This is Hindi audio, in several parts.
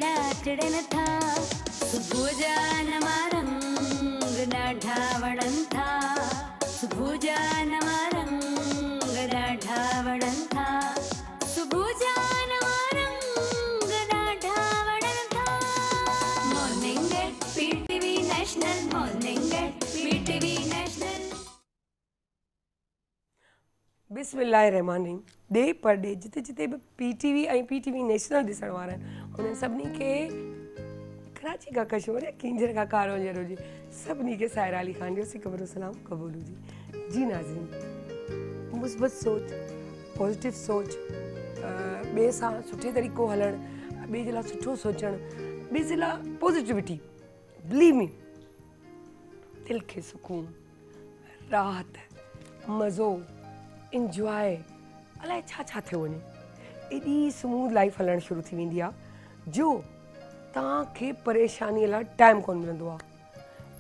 वांगड़ा चढ़न था सुबुह जा नवा रंग ॾाढा वणनि था सुबुह जा नवा रंग ॾाढा वणनि था सुबुह जा नवा रंग ॾाढा वणनि था morning at PTV national morning at PTV national बिस्मिल्लाहिर्रहमानिर्रहीम डे पर डे जिते जिते बि पीटीवी ऐं पीटीवी नेशनल ॾिसण वारा आहिनि उन्हनि सभिनी खे कराची खां कश्मीर या किंजर खां कारो जहिड़ो जी सभिनी खे साहिरा अली ख़ान जो सिकबरो सलाम क़बूल हुजे जी नाज़रीन मुस्बत सोच पॉज़िटिव सोच ॿिए सां सुठे तरीक़ो हलणु ॿिए जे लाइ सुठो सोचणु ॿिए जे लाइ पॉज़िटिविटी बिलीव मी दिलि खे सुकून राहत मज़ो इंजॉय अलाए छा छा थियो वञे एॾी स्मूथ लाइफ हलणु शुरू थी वेंदी आहे जो तव्हांखे परेशानीअ लाइ टाइम कोन मिलंदो आहे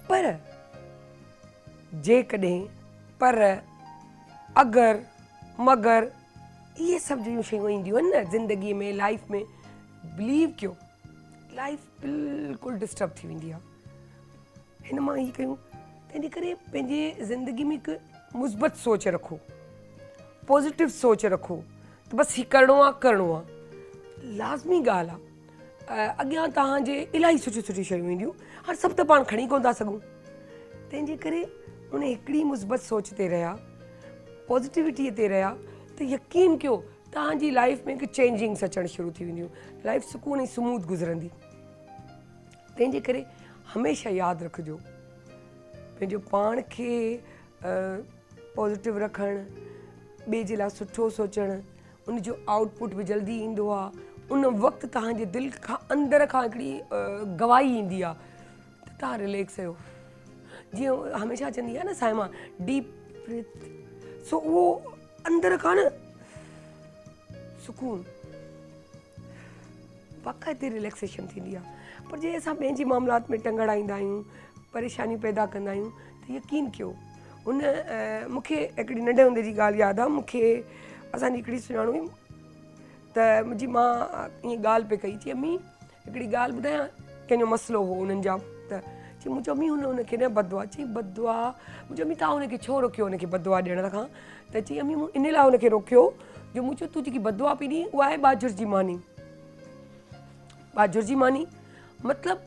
पर जेकॾहिं पर अगरि मगर इहे सभु जहिड़ियूं शयूं ईंदियूं आहिनि न ज़िंदगीअ में लाइफ में बिलीव कयो लाइफ बिल्कुलु डिस्टर्ब थी वेंदी आहे हिन मां ई कयूं तंहिंजे करे पंहिंजे ज़िंदगी में हिकु मुस्बत सोच रखो पॉज़िटिव सोच रखो त बसि हीउ करिणो आहे लाज़मी ॻाल्हि आहे अॻियां तव्हांजे इलाही सुठियूं सुठियूं शयूं ईंदियूं हाणे सभु त पाण खणी कोन था सघूं तंहिंजे करे उन हिकिड़ी मुस्बत सोच ते रहिया पॉज़िटिविटीअ ते रहिया त यकीन कयो तव्हांजी लाइफ में हिकु चेंजिंग्स अचणु शुरू थी वेंदियूं लाइफ सुकून ऐं स्मूथ गुज़रंदी तंहिंजे करे हमेशह यादि रखिजो पंहिंजो पाण खे पॉज़िटिव रखणु ॿिए जे लाइ सुठो सोचणु उनजो आउटपुट बि जल्दी ईंदो आहे उन वक़्तु तव्हांजे दिलि खां अंदर खां हिकिड़ी गवाही ईंदी आहे त तव्हां रिलैक्स आहियो जीअं हमेशह चवंदी आहे न साइमा डीप ब्रीथ सो उहो अंदर खां न सुकून बाक़ाइदे रिलैक्सेशन थींदी आहे पर जे असां ॿियनि जी मामलात में टंगड़ आईंदा आहियूं परेशानियूं पैदा कंदा आहियूं त यकीन कयो उन मूंखे हिकिड़ी नंढे हूंदे जी ॻाल्हि यादि आहे मूंखे असांजी हिकिड़ी सुञाणू हुई त मुंहिंजी मां ईअं ॻाल्हि पे कई चई अम्मी हिकिड़ी ॻाल्हि ॿुधायां कंहिंजो मसइलो हो उन्हनि जा त चई मुंहिंजो अम्मी हुनखे न बदुआ चई बदुआ मुंहिंजो अम्मी तव्हां हुनखे छो रोकियो हुनखे बदुआ ॾियण खां त चई अम्मी मूं इन लाइ हुनखे रोकियो जो मूं चयो तूं जेकी बदुआ पई ॾी उहा आहे बाजुर जी मानी मतिलबु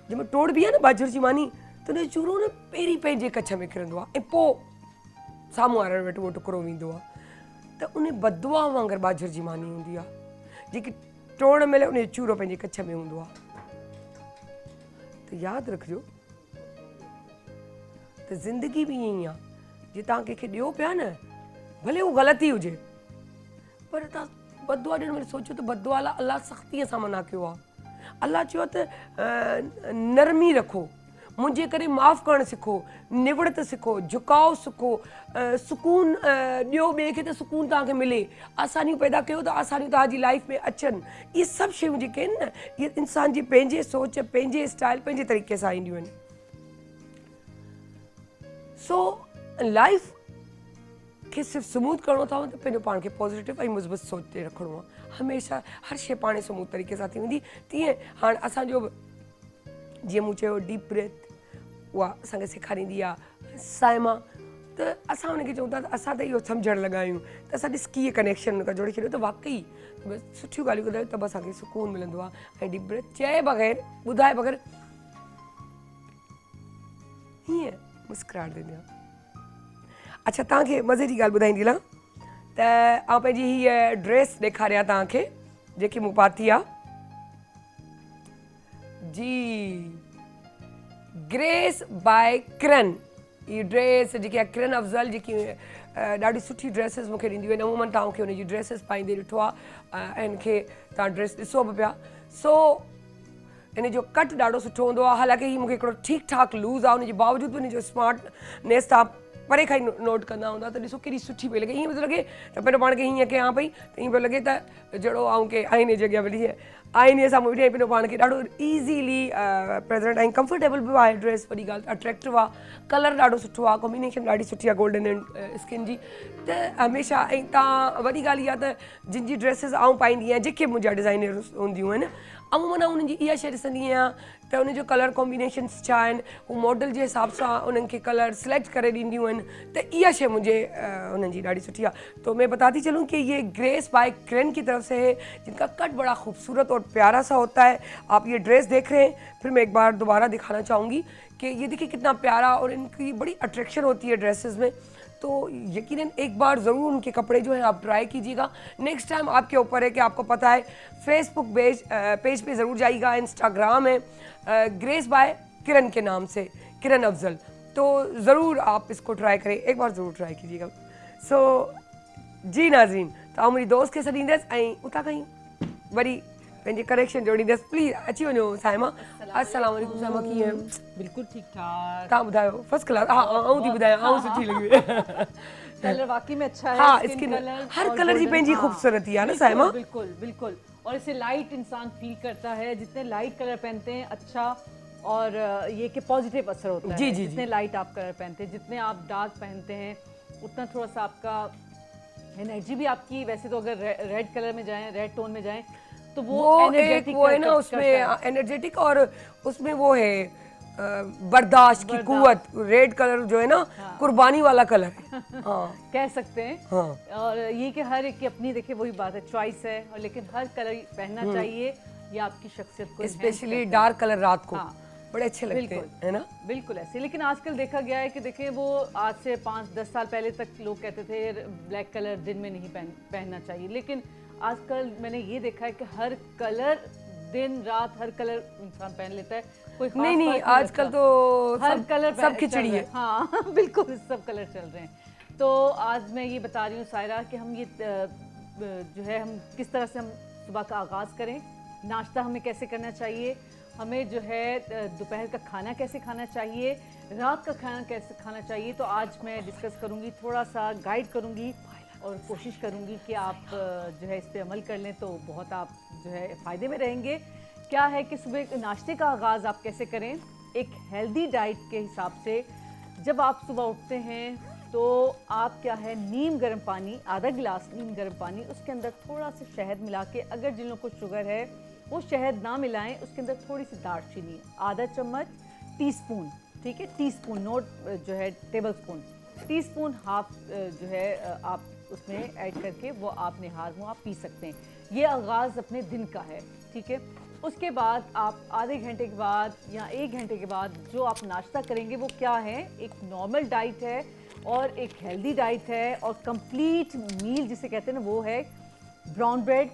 जंहिंमें टोड़ बि आहे न बाजुर जी मानी त उनजो चूरो न पहिरीं पंहिंजे कच्छ में किरंदो आहे ऐं पोइ साम्हूं वारनि वटि उहो टुकड़ो वेंदो आहे त उन बदुआ वांगुरु बाजुर जी मानी हूंदी आहे जेकी टोड़ महिल उनजो चूरो पंहिंजे कच्छ में हूंदो आहे त यादि रखिजो त ज़िंदगी बि ईअं ई आहे जे तव्हां कंहिंखे ॾियो पिया न भले उहो ग़लती हुजे पर तव्हां बदुआ ॾियण महिल सोचो त बदुआ लाइ अलाह सख़्तीअ सां मना कयो आहे अलाह चयो त नरमी रखो मुंहिंजे करे माफ़ु करणु सिखो निवड़त सिखो झुकाव सिखो सुकून ॾियो ॿिए खे त सुकून तव्हांखे मिले आसानियूं पैदा कयो त आसानियूं तव्हांजी लाइफ में अचनि इहे सभु शयूं जेके आहिनि न इहे इंसान जी पंहिंजे सोच पंहिंजे स्टाइल पंहिंजे तरीक़े सां ईंदियूं आहिनि सो लाइफ खे सिर्फ़ु स्मूथ करिणो अथव त पंहिंजो पाण खे पॉज़िटिव ऐं मुस्बत सोच ते रखिणो आहे हमेशह हर शइ पाणे स्मूथ तरीक़े सां थी वेंदी तीअं हाणे असांजो जीअं मूं चयो डीप ब्रेथ उहा असांखे सेखारींदी आहे साइमा त असां हुनखे चऊं था त असां त इहो सम्झणु लॻा आहियूं त असां ॾिस कीअं कनेक्शन हुनखां जोड़े छॾियो त वाक़ई सुठियूं ॻाल्हियूं ॿुधायो त बि असांखे सुकून मिलंदो आहे ऐं डीप ब्रेथ चए बग़ैर ॿुधाए बग़ैर हीअं मुस्कुराहट ॾींदी आहे अच्छा तव्हांखे मज़े जी ॻाल्हि ॿुधाईंदी हलां त आउं पंहिंजी हीअ ड्रेस ॾेखारियां तव्हांखे जेकी मूं पाती आहे जी ग्रेस बाय किरन ये ड्रेस जेकी आहे किरन अफ़ज़ल जेकी ॾाढी सुठी ड्रेसिस मूंखे ॾींदियूं आहिनि अमूमन तव्हांखे हुनजी ड्रेसिस पाईंदे ॾिठो आहे ऐं हिनखे तव्हां ड्रेस ॾिसो बि पिया सो इन जो कट ॾाढो सुठो हूंदो आहे हालांकि हीउ मूंखे हिकिड़ो ठीकु ठाकु लूज़ आहे हुनजे बावजूदि बि हिनजो स्मार्टनेस तव्हां परे खां ई नोट कंदा हूंदा त ॾिसो केॾी सुठी पई लॻे ईअं पियो लॻे त पहिरियों पाण खे हीअं कयां पई त ईअं पियो लॻे त जहिड़ो ऐं के आईने जॻह वेठी आईने साम्हूं वेठी पंहिंजो पाण खे ॾाढो ईज़ीली प्रेज़ेंट ऐं कंफर्टेबल बि आहे ड्रेस वॾी ॻाल्हि अट्रैक्टिव आहे कलर ॾाढो सुठो आहे कॉम्बिनेशन ॾाढी सुठी आहे गोल्डन एंड स्किन जी त हमेशह ऐं तव्हां वॾी ॻाल्हि इहा त जिन जी ड्रेसिस आउं पाईंदी आहियां जेके मुंहिंजा डिज़ाइनर हूंदियूं आहिनि अमूमन उन्हनि जी इहा शइ ॾिसंदी आहियां त उन जो कलर कॉम्बिनेशन्स छा आहिनि, हू मॉडल जे हिसाब सां उन्हनि खे कलर सिलेक्ट करे ॾींदियूं आहिनि, त इहा शइ मुंहिंजे उन्हनि जी ॾाढी सुठी आहे। तो मैं बताती चलूँ कि ये ग्रेस बाय किरण की तरफ से है, जिनका कट बड़ा खूबसूरत और प्यारा सा होता है। आप ये ड्रेस देख रहे हैं, फिर मैं एक बार दोबारा दिखाना चाहूँगी कि ये देखिए कितना प्यारा, और इनकी बड़ी अट्रैक्शन होती है ड्रेसेस में। तो यकीनन एक बार ज़रूर उनके कपड़े जो हैं आप ट्राई कीजिएगा। नेक्स्ट टाइम आपके ऊपर है कि आपको पता है, फेसबुक पेज पे ज़रूर जाइएगा, इंस्टाग्राम है ग्रेस बाय किरण के नाम से, किरण अफजल। तो ज़रूर आप इसको ट्राई करें, एक बार ज़रूर ट्राई कीजिएगा। सो जी नाज़रीन, तो मुंहिंजी दोस्त खे सॾींदसि ऐं उतां खां ई वरी पंहिंजे कनेक्शन जोड़ींदसि। प्लीज़ अची वञो साइमा। अस्सलाम वालेकुम साइमा, कीअं आहियो? बिल्कुल ठीक ठाक। तव्हां ॿुधायो? First class. हा, आऊं थी ॿुधायां, आऊं सुठी लॻी। कलर वाकई में अच्छा है। हाँ, स्किन स्किन कलर हर और कलर जी golden, पंहिंजी हाँ, खूबसूरती आहे न बिल्कुल, साइमा। बिल्कुल बिल्कुल। और इसे लाइट इंसान फील करता है, जितने लाइट कलर पहनते हैं अच्छा, और ये कि पॉजिटिव असर होता जी, है। जी, जितने लाइट आप कलर पहनते हैं, जितने आप डार्क पहनते हैं, उतना थोड़ा सा आपका एनर्जी भी आपकी, वैसे तो अगर रेड कलर में जाएं, रेड टोन में जाएं, तो वो एक एनर्जेटिक वो है ना उसमें एनर्जेटिक, और उसमें वो है बर्दाश्त की कुव्वत। रेड कलर जो है ना, कुर्बानी वाला कलर है। हाँ, कह सकते हैं। हाँ। और ये कि हर एक की अपनी, देखिए वही बात है, चॉइस है, और लेकिन हर कलर पहनना चाहिए, ये आपकी शख्सियत को enhance स्पेशली करता है। डार्क कलर रात को हाँ, बड़े अच्छे लगते हैं, बिल्कुल है ना? बिल्कुल ऐसे। लेकिन आजकल देखा गया है कि देखिए, वो आज से 5-10 साल पहले तक लोग कहते थे ब्लैक कलर दिन में नहीं पहनना चाहिए, लेकिन आजकल मैंने ये देखा है कि हर कलर, दिन रात हर कलर इंसान पहन लेता है। कोई खास नहीं फर्क आजकल लगता। तो हर सब कलर सब खिचड़ी है। हाँ बिल्कुल सब कलर चल रहे हैं। तो आज मैं ये बता रही हूँ सायरा कि हम ये जो है, हम किस तरह से हम सुबह का आगाज़ करें, नाश्ता हमें कैसे करना चाहिए, हमें जो है दोपहर का खाना कैसे खाना चाहिए, रात का खाना कैसे खाना चाहिए। तो आज मैं डिस्कस करूँगी, थोड़ा सा गाइड करूँगी, और कोशिश करूँगी कि आप जो है इस पे अमल कर लें, तो बहुत आप जो है फ़ायदे में रहेंगे। क्या है कि सुबह नाश्ते का आगाज़ आप कैसे करें एक हेल्दी डाइट के हिसाब से। जब आप सुबह उठते हैं तो आप क्या है, नीम गर्म पानी, आधा गिलास नीम गर्म पानी, उसके अंदर थोड़ा सा शहद मिला के, अगर जिन लोगों को शुगर है वो शहद ना मिलाएं, उसके अंदर थोड़ी सी दालचीनी, आधा चम्मच, टीस्पून, ठीक है, टीस्पून, नोट जो है टेबल स्पून, टीस्पून हाफ जो है आप उसमें ऐड करके वो आप निहार मुँह आप पी सकते हैं। ये आगाज़ अपने दिन का है, ठीक है। उसके बाद आप आधे घंटे के बाद या 1 घंटे के बाद जो आप नाश्ता करेंगे वो क्या है, एक नॉर्मल डाइट है और एक हेल्दी डाइट है, और कंप्लीट मील जिसे कहते हैं ना, वो है ब्राउन ब्रेड।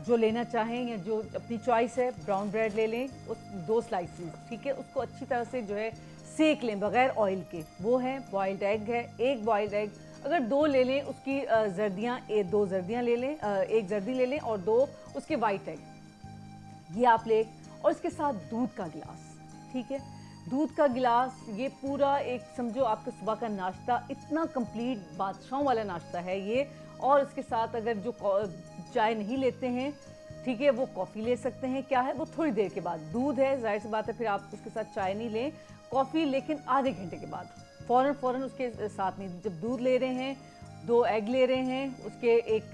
जो लेना चाहें या जो अपनी चॉइस है, ब्राउन ब्रेड ले लें, उस 2 स्लाइसेस, ठीक है, उसको अच्छी तरह से जो है सेक लें बगैर ऑयल के। वो है बॉइल्ड एग है, 1 बॉइल्ड एग, अगर 2 ले लें उसकी जर्दियाँ, 2 जर्दियाँ ले लें, 1 जर्दी ले लें, और 2 उसके वाइट एग, ये आप लें। और इसके साथ दूध का गिलास, ठीक है, दूध का गिलास, ये पूरा एक समझो आपका सुबह का नाश्ता, इतना कंप्लीट बादशाहों वाला नाश्ता है ये। और इसके साथ अगर जो चाय नहीं लेते हैं, ठीक है, वो कॉफ़ी ले सकते हैं। क्या है, वो थोड़ी देर के बाद, दूध है जाहिर सी बात है, फिर आप उसके साथ चाय नहीं लें, कॉफ़ी, लेकिन आधे घंटे के बाद, फ़ौरन उसके साथ नहीं। जब दूध ले रहे हैं, 2 एग ले रहे हैं, उसके एक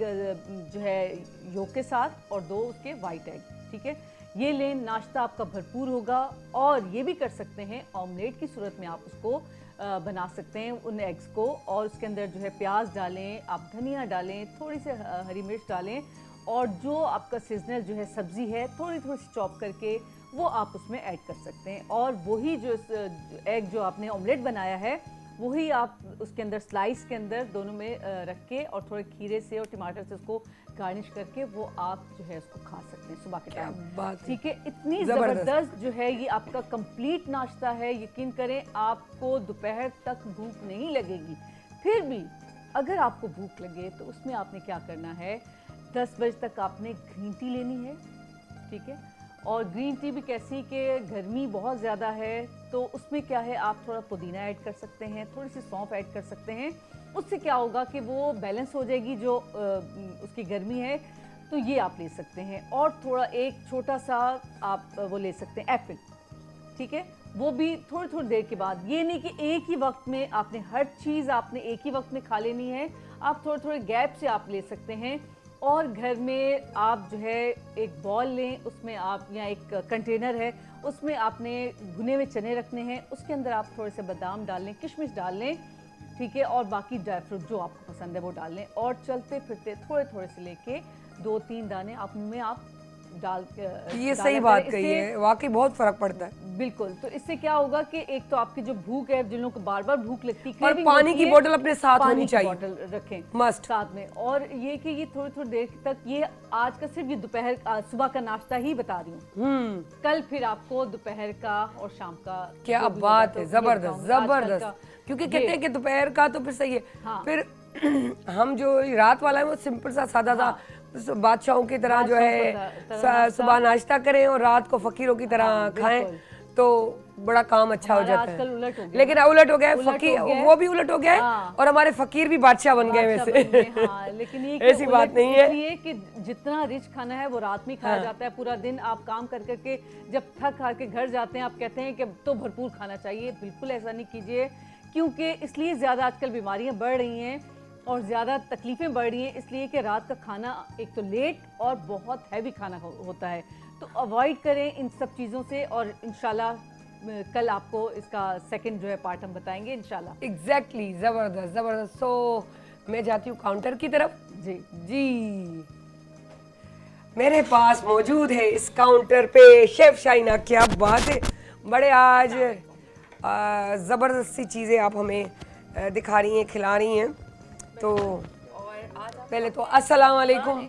जो है योक के साथ, और 2 उसके वाइट एग, ठीक है, ये लें, नाश्ता आपका भरपूर होगा। और ये भी कर सकते हैं, ऑमलेट की सूरत में आप उसको बना सकते हैं उन एग्स को, और उसके अंदर जो है प्याज डालें, आप धनिया डालें, थोड़ी सी हरी मिर्च डालें, और जो आपका सीजनल जो है सब्ज़ी है थोड़ी थोड़ी सी चॉप करके वो आप उसमें ऐड कर सकते हैं। और वही जो एग जो आपने ऑमलेट बनाया है, वही आप उसके अंदर स्लाइस के अंदर दोनों में रख के, और थोड़े खीरे से और टमाटर से उसको गार्निश करके वो आप जो है उसको खा सकते हैं सुबह के टाइम, ठीक है। इतनी ज़बरदस्त जो है ये आपका कंप्लीट नाश्ता है, यकीन करें आपको दोपहर तक भूख नहीं लगेगी। फिर भी अगर आपको भूख लगे तो उसमें आपने क्या करना है, 10 बजे तक आपने ग्रीन टी लेनी है, ठीक है। और ग्रीन टी भी कैसी कि गर्मी बहुत ज़्यादा है, तो उसमें क्या है, आप थोड़ा पुदीना ऐड कर सकते हैं, थोड़ी सी सौंफ ऐड कर सकते हैं। उससे क्या होगा कि वो बैलेंस हो जाएगी जो उसकी गर्मी है, तो ये आप ले सकते हैं। और थोड़ा एक छोटा सा आप वो ले सकते हैं एप्पल, ठीक है, वो भी थोड़ी थोड़ी देर के बाद। ये नहीं कि एक ही वक्त में आपने हर चीज़ आपने एक ही वक्त में खा लेनी है, आप थोड़े थोड़े गैप से आप ले सकते हैं। और घर में आप जो है एक बॉल लें, उसमें आप या एक कंटेनर है उसमें आपने भुने हुए चने रखने हैं, उसके अंदर आप थोड़े से बादाम डाल लें, किशमिश डाल लें, ठीक है, और बाकी ड्राई फ्रूट जो आपको पसंद है वो डाल लें और चलते फिरते थोड़े थोड़े से लेके 2-3 दाने आप मुंह में आप डाल ये सही बात कही है, वाकई बहुत फर्क पड़ता है। बिल्कुल। तो इससे क्या होगा कि एक तो आपकी जो भूख है, जिन लोगों को बार बार भूख लगती है, और पानी की बोतल अपने साथ होनी चाहिए, बोतल रखें मस्ट साथ में। और ये कि ये थोड़ी थोड़ी देर तक, ये आज का सिर्फ ये दोपहर सुबह का नाश्ता ही बता रही हूँ, कल फिर आपको दोपहर का और शाम का क्या बात है, जबरदस्त जबरदस्त। क्योंकि कहते हैं कि दोपहर का तो फिर सही है, फिर हम जो रात वाला है वो सिंपल सा सादा सा बादशाहों की तरह जो है सुबह नाश्ता करें और रात को फकीरों की तरह खाएं, तो बड़ा काम अच्छा हो जाता है। उलट हो गया, लेकिन उलट हो गया है, फकीर वो भी उलट हो गया है और हमारे फकीर भी बादशाह बन गए वैसे। लेकिन ये ऐसी बात नहीं है, इसलिए कि जितना रिच खाना है वो रात में खाया जाता है। पूरा दिन आप काम कर करके जब थक हार के घर जाते हैं, आप कहते हैं कि तो भरपूर खाना चाहिए। बिल्कुल ऐसा नहीं कीजिए, क्योंकि इसलिए ज़्यादा आजकल बीमारियां बढ़ रही हैं और ज़्यादा तकलीफ़ें बढ़ रही हैं, इसलिए कि रात का खाना एक तो लेट और बहुत हैवी खाना होता है। तो अवॉइड करें इन सब चीज़ों से, और इंशाल्लाह कल आपको इसका सेकंड जो है पार्ट हम बताएंगे इंशाल्लाह। एग्जैक्टली, जबरदस्त जबरदस्त। सो मैं जाती हूँ काउंटर की तरफ। जी जी, मेरे पास मौजूद है इस काउंटर पे शेफ शाइना। क्या बात है, बड़े आज ज़बरदस्त सी चीज़ें आप हमें दिखा रही हैं, खिला रही हैं। तो पहले तो अस्सलाम वालेकुम।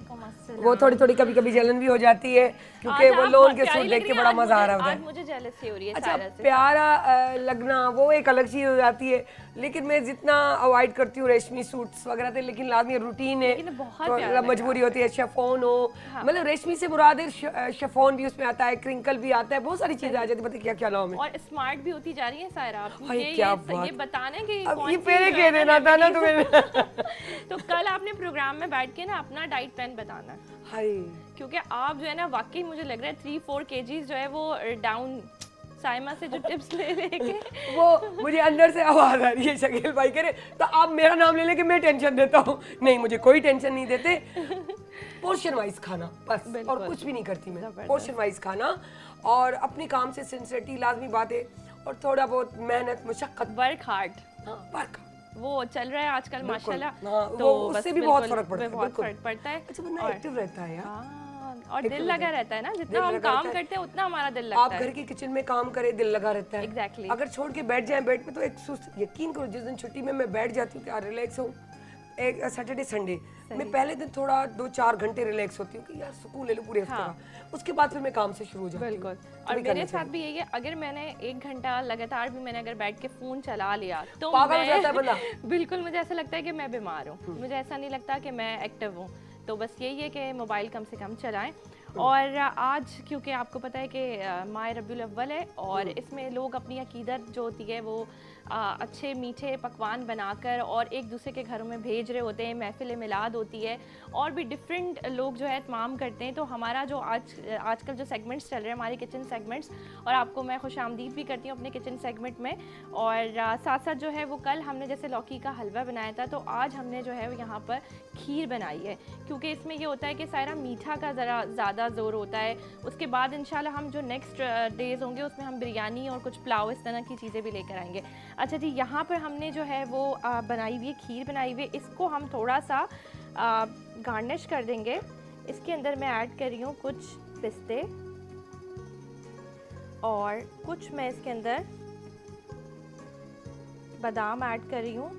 वो थोड़ी थोड़ी कभी कभी जलन भी हो जाती है, क्योंकि वो लोन के सूट देख के बड़ा मजा आ रहा है। मुझे जेलसी हो रही है। अच्छा, प्यारा लगना वो एक अलग चीज हो जाती है, लेकिन मैं जितना अवॉइड करती हूँ रेशमी सूट्स वगैरह थे, लेकिन लाजमी रूटीन है, तो मजबूरी होती है। शेफोन हो, मतलब रेशमी से मुराद है शेफोन भी उसमें आता है, क्रिंकल भी आता है, बहुत सारी चीजें आ जाती है। क्या क्या नाम है, और स्मार्ट भी होती जा रही है सायरा। ये बताने की ये पहले कह देना था ना तुम्हें। तो कल आपने प्रोग्राम में बैठ के ना अपना डाइट प्लान बताना है, क्योंकि आप जो है ना वाकई मुझे लग रहा है 3-4 kgs जो है वो डाउन साइमा से जो टिप्स ले लेके वो मुझे अंदर से आवाज आ रही है, शकील भाई कह रहे तो आप मेरा नाम ले लेके मैं टेंशन देता हूँ। नहीं, मुझे कोई टेंशन नहीं देते। पोर्शन वाइज खाना बस, और कुछ भी नहीं करती मैं। पोर्शन वाइज खाना और अपने काम से सिंसियरिटी लाजमी बात है, और थोड़ा बहुत मेहनत मुशक्कत, वर्क हार्ड, वर्क वो चल रहा है आजकल माशाल्लाह। तो उससे भी बहुत फर्क पड़ता है। बहुत फर्क पड़ता है। अच्छा, बंदा एक्टिव रहता है यार, और दिल लगा रहता है ना, जितना हम काम करते हैं उतना हमारा दिल लगता है। आप घर की किचन में काम करें, दिल लगा रहता है। एग्जैक्टली। अगर छोड़ के बैठ जाए बेड पे तो एक सुस्त, यकीन करो जिस दिन छुट्टी में मैं बैठ जाती हूँ क्या रिलैक्स हूँ, एक सैटरडे संडे मैं पहले दिन थोड़ा 2-4 घंटे रिलैक्स होती हूँ कि यार सुकून ले लो पूरे हफ्ते का, उसके बाद फिर मैं काम से शुरू हो जाती हूँ। बिल्कुल। और मेरे साथ भी यही है, अगर मैंने 1 घंटा लगातार भी मैंने अगर बैठ के फोन चला लिया तो पागल हो जाता है बंदा। बिल्कुल, मुझे ऐसा लगता है कि मैं बीमार हूँ, मुझे ऐसा नहीं लगता कि मैं एक्टिव हूँ। तो बस यही है कि मोबाइल कम से कम चलाएं। और आज क्योंकि आपको पता है कि माह रबीउल अव्वल है, और इसमें लोग अपनी अकीदत जो होती है वो अच्छे मीठे पकवान बनाकर और एक दूसरे के घरों में भेज रहे होते हैं। महफिल मिलाद होती है और भी डिफरेंट लोग जो है तमाम करते हैं। तो हमारा जो आजकल जो सेगमेंट्स चल रहे हैं हमारे किचन सेगमेंट्स, और आपको मैं खुश आमदीद भी करती हूँ अपने किचन सेगमेंट में। और साथ साथ जो है वो कल हमने जैसे लौकी का हलवा बनाया था, तो आज हमने जो है यहाँ पर खीर बनाई है, क्योंकि इसमें ये होता है कि सारा मीठा का ज़रा ज़्यादा ज़ोर होता है। उसके बाद इंशाल्लाह हम जो नेक्स्ट डेज़ होंगे उसमें हम बिरयानी और कुछ पुलाव इस तरह की चीज़ें भी लेकर आएंगे। अच्छा जी, यहाँ पर हमने जो है वो बनाई हुई है, खीर बनाई हुई है, इसको हम थोड़ा सा गार्निश कर देंगे। इसके अंदर मैं ऐड कर रही हूँ कुछ पिस्ते और कुछ मैं इसके अंदर बादाम ऐड कर रही हूँ।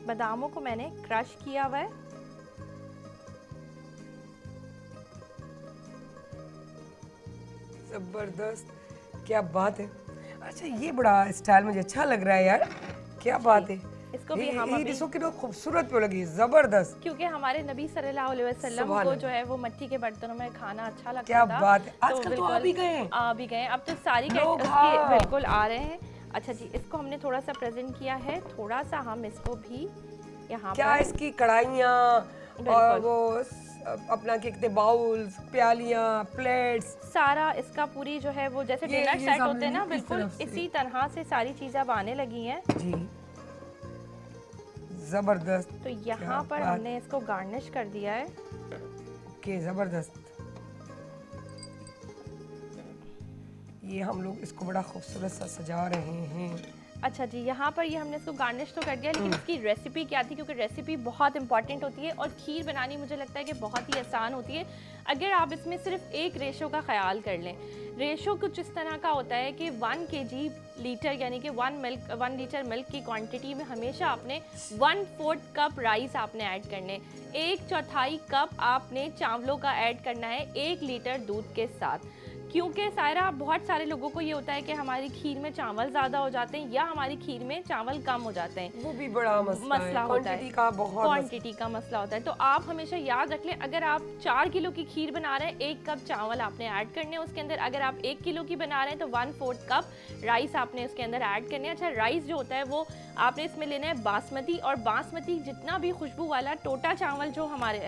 बादामों को मैंने क्रश किया हुआ है। जबरदस्त, क्या बात है। अच्छा, ये बड़ा स्टाइल मुझे अच्छा लग रहा है यार, क्या बात है। इसको भी हम ये डिशों की खूबसूरत पे लगी, जबरदस्त। क्योंकि हमारे नबी सल्लल्लाहु अलैहि वसल्लम को जो है वो मिट्टी के बर्तनों में खाना अच्छा लगता क्या था। बात है। आजकल तो आ भी गए हैं, अब तो सारी लोग, उसके बिल्कुल आ रहे हैं। अच्छा जी, इसको हमने थोड़ा सा प्रेजेंट किया है, थोड़ा सा हम इसको भी यहाँ क्या पर इसकी कढ़ाइयाँ और वो अपना क्या कहते हैं बाउल्स, प्यालियाँ, प्लेट्स, सारा इसका पूरी जो है वो जैसे ये डिनर सेट होते हैं ना, इस बिल्कुल तरफ से। इसी तरह से सारी चीज़ें अब आने लगी हैं। जी जबरदस्त। तो यहाँ पर बात। हमने इसको गार्निश कर दिया है। ओके, जबरदस्त। ये हम लोग इसको बड़ा खूबसूरत सा सजा रहे हैं। अच्छा जी, यहाँ पर ये हमने इसको गार्निश तो कर दिया, लेकिन इसकी रेसिपी क्या थी, क्योंकि रेसिपी बहुत इंपॉर्टेंट होती है और खीर बनानी मुझे लगता है कि बहुत ही आसान होती है अगर आप इसमें सिर्फ एक रेशो का ख्याल कर लें। रेशो कुछ इस तरह का होता है कि 1 kg लीटर यानी कि 1 लीटर मिल्क की क्वांटिटी में हमेशा आपने 1/4 कप राइस आपने ऐड करने, 1/4 कप आपने चावलों का ऐड करना है 1 लीटर दूध के साथ। क्योंकि सायरा बहुत सारे लोगों को ये होता है कि हमारी खीर में चावल ज़्यादा हो जाते हैं या हमारी खीर में चावल कम हो जाते हैं, वो भी बड़ा मसला होता है, क्वांटिटी का बहुत क्वांटिटी का मसला होता है। तो आप हमेशा याद रख लें, अगर आप 4 किलो की खीर बना रहे हैं 1 कप चावल आपने ऐड करने हैं उसके अंदर। अगर आप 1 किलो की बना रहे हैं तो 1/4 कप राइस आपने उसके अंदर ऐड करने हैं। अच्छा, राइस जो होता है वो आपने इसमें लेना है बासमती, और बासमती जितना भी खुशबू वाला टोटा चावल जो हमारे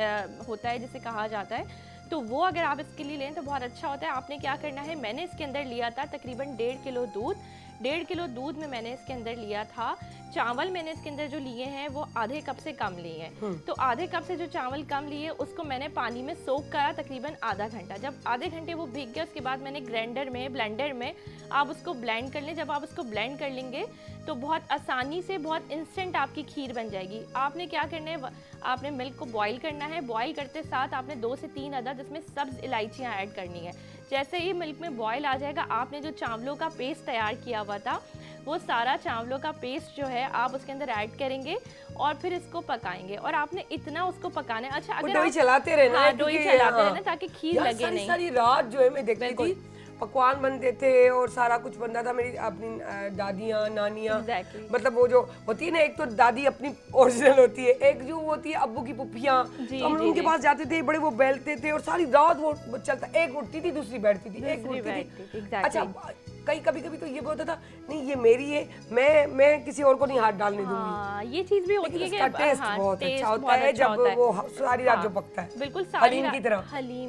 होता है जिसे कहा जाता है, तो वो अगर आप इसके लिए लें तो बहुत अच्छा होता है। आपने क्या करना है, मैंने इसके अंदर लिया था तकरीबन 1.5 किलो दूध। 1.5 किलो दूध में मैंने इसके अंदर लिया था चावल, मैंने इसके अंदर जो लिए हैं वो आधे कप से कम लिए हैं। तो आधे कप से जो चावल कम लिए उसको मैंने पानी में सोक करा तकरीबन आधा घंटा। जब आधे घंटे वो भीग गया उसके बाद मैंने ब्लेंडर में आप उसको ब्लेंड कर लें। जब आप उसको ब्लेंड कर लेंगे तो बहुत आसानी से, बहुत इंस्टेंट आपकी खीर बन जाएगी। आपने क्या करना है, आपने मिल्क को बॉईल करना है। बॉईल करते साथ आपने 2 से 3 अदद इसमें सब्ज़ इलायचियाँ ऐड करनी है। जैसे ही मिल्क में बॉईल आ जाएगा, आपने जो चावलों का पेस्ट तैयार किया हुआ था वो सारा चावलों का पेस्ट जो है आप उसके अंदर ऐड करेंगे और फिर इसको पकाएंगे। और आपने इतना उसको पकाना है। अच्छा, अगर डोई चलाते रहना है, डोई क्योंकि चलाते रहना ताकि खीर लगे नहीं। सारी रात जो है मैं देखती थी पकवान बनते थे और सारा कुछ बनता था। मेरी अपनी दादियाँ, नानियाँ, मतलब वो जो होती है ना, एक तो दादी अपनी ओरिजिनल होती है, एक जो होती है अब्बू की पुप्पियाँ, तो हम उनके पास जाते थे, बड़े वो बेलते थे और सारी रात वो चलता, एक उठती थी दूसरी बैठती थी, एक उठती थी। अच्छा, कभी कभी तो ये होता था नहीं ये मेरी है, मैं किसी और को नहीं हाथ डालने दूंगी। ये चीज भी होती है कि टेस्ट बहुत अच्छा होता है जब वो सारी रात जो पकता है, बिल्कुल हलीम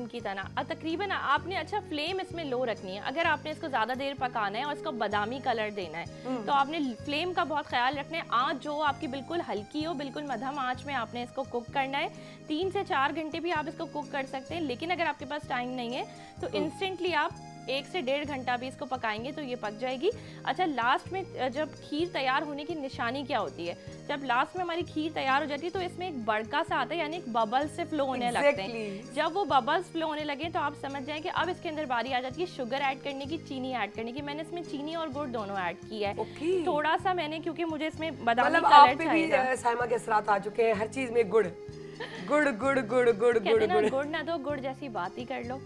की तरह। तकरीबन आपने अच्छा फ्लेम इसमें लो रखनी है। अगर आपने इसको ज्यादा देर पकाना है और इसको बादामी कलर देना है तो आपने फ्लेम का बहुत ख्याल रखना है। आंच जो आपकी बिल्कुल हल्की हो, बिल्कुल मध्यम आंच में आपने इसको कुक करना है। 3 से 4 घंटे भी आप इसको कुक कर सकते हैं, लेकिन अगर आपके पास टाइम नहीं है तो इंस्टेंटली आप 1 से 1.5 घंटा भी इसको पकाएंगे तो ये पक जाएगी। अच्छा, लास्ट में जब खीर तैयार होने की निशानी क्या होती है, जब लास्ट में हमारी खीर तैयार हो जाती है तो इसमें एक बड़का सा आता है, यानी एक बबल्स से फ्लो होने लगते हैं। जब वो बबल्स फ्लो होने लगे तो आप समझ जाएं कि अब इसके अंदर बारी आ जाती है शुगर ऐड करने की, चीनी ऐड करने की। मैंने इसमें चीनी और गुड़ दोनों ऐड किया है। थोड़ा सा मैंने, क्योंकि मुझे इसमें बादामी कलर चाहिए। साइमा के असरात आ चुके हैं, हर चीज में गुड़ गुड़ गुड़ गुड़ गुड़ गुड़ गुड़ ना दो गुड़ जैसी बात ही कर लो।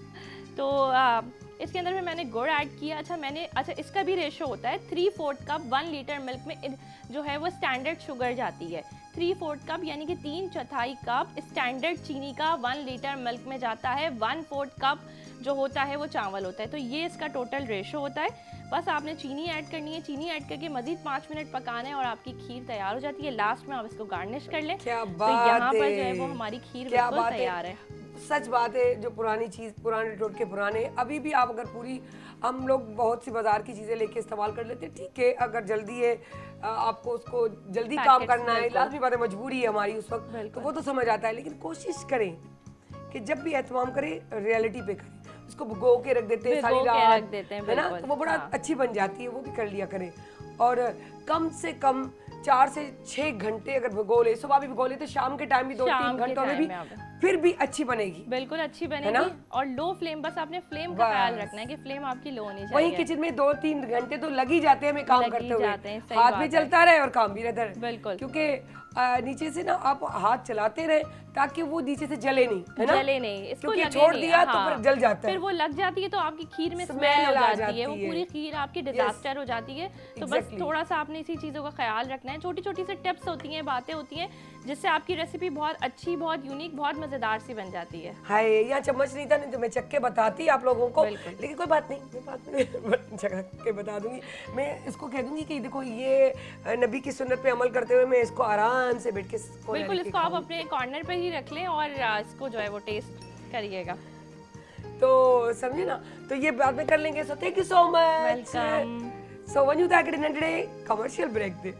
तो इसके अंदर में मैंने गुड़ ऐड किया। अच्छा, इसका भी रेशो होता है 3/4 कप 1 लीटर मिल्क में जो है वो स्टैंडर्ड शुगर जाती है। 3/4 कप यानी कि 3/4 कप स्टैंडर्ड चीनी का 1 लीटर मिल्क में जाता है। 1/4 कप जो होता है वो चावल होता है। तो ये इसका टोटल रेशो होता है। बस आपने चीनी ऐड करनी है, चीनी ऐड करके मजीद 5 मिनट पकाना है और आपकी खीर तैयार हो जाती है। लास्ट में आप इसको गार्निश कर लें। क्या तो बात यहाँ पर है, जो है वो हमारी खीर बिल्कुल तैयार है। सच बात है, जो पुरानी चीज़, पुराने टोटके पुराने, अभी भी आप अगर पूरी, हम लोग बहुत सी बाजार की चीज़ें लेके इस्तेमाल कर लेते हैं, ठीक है, अगर जल्दी है, आपको उसको जल्दी काम करना है, लाजमी बात है, मजबूरी है हमारी उस वक्त, तो वो तो समझ आता है। लेकिन कोशिश करें कि जब भी एहतमाम करें रियलिटी पे करें। उसको भिगो के रख देते हैं सारी रात, है ना, तो वो बड़ा अच्छी बन जाती है, वो भी कर लिया करें। और कम से कम 4 से 6 घंटे अगर भिगो ले, सुबह भी भिगो ले तो शाम के टाइम भी 2-3 घंटों में भी फिर भी अच्छी बनेगी, बिल्कुल अच्छी बनेगी। और लो फ्लेम, बस आपने फ्लेम का ख्याल रखना है कि फ्लेम आपकी लो नहीं चाहिए। वहीं किचन में 2-3 घंटे तो लग ही जाते हैं हमें काम करते हुए, हाथ भी चलता रहे और काम भी रहता रहे। बिल्कुल, क्योंकि नीचे से ना आप हाथ चलाते रहे ताकि वो नीचे से जले नहीं, है ना, जले नहीं, इसको क्योंकि छोड़ दिया तो फिर जल जाता है, फिर वो लग जाती है तो आपकी खीर में स्मेल हो जाती है, वो पूरी खीर आपकी डिजास्टर हो जाती है। तो बस थोड़ा सा आपने इसी चीज़ों का ख्याल रखना है। छोटी छोटी सी टिप्स होती हैं, बातें होती हैं, जिससे आपकी रेसिपी बहुत अच्छी, बहुत यूनिक, बहुत मजेदार सी बन जाती है। हाय, यहाँ चम्मच नहीं था, नहीं तो मैं चक्के बताती आप लोगों को, लेकिन कोई बात नहीं, मैं बात में चक्के बता दूंगी। मैं इसको कह दूंगी कि देखो ये नबी की सुन्नत पे अमल करते हुए मैं इसको आराम से बैठ के, बिल्कुल इसको आप अपने कॉर्नर पे ही रख लें और इसको जो है वो टेस्ट करिएगा, तो समझे ना। तो ये बाद में कर लेंगे। So thank you so much, welcome. सो वन यू दैट इन टुडे कमर्शियल ब्रेक दे।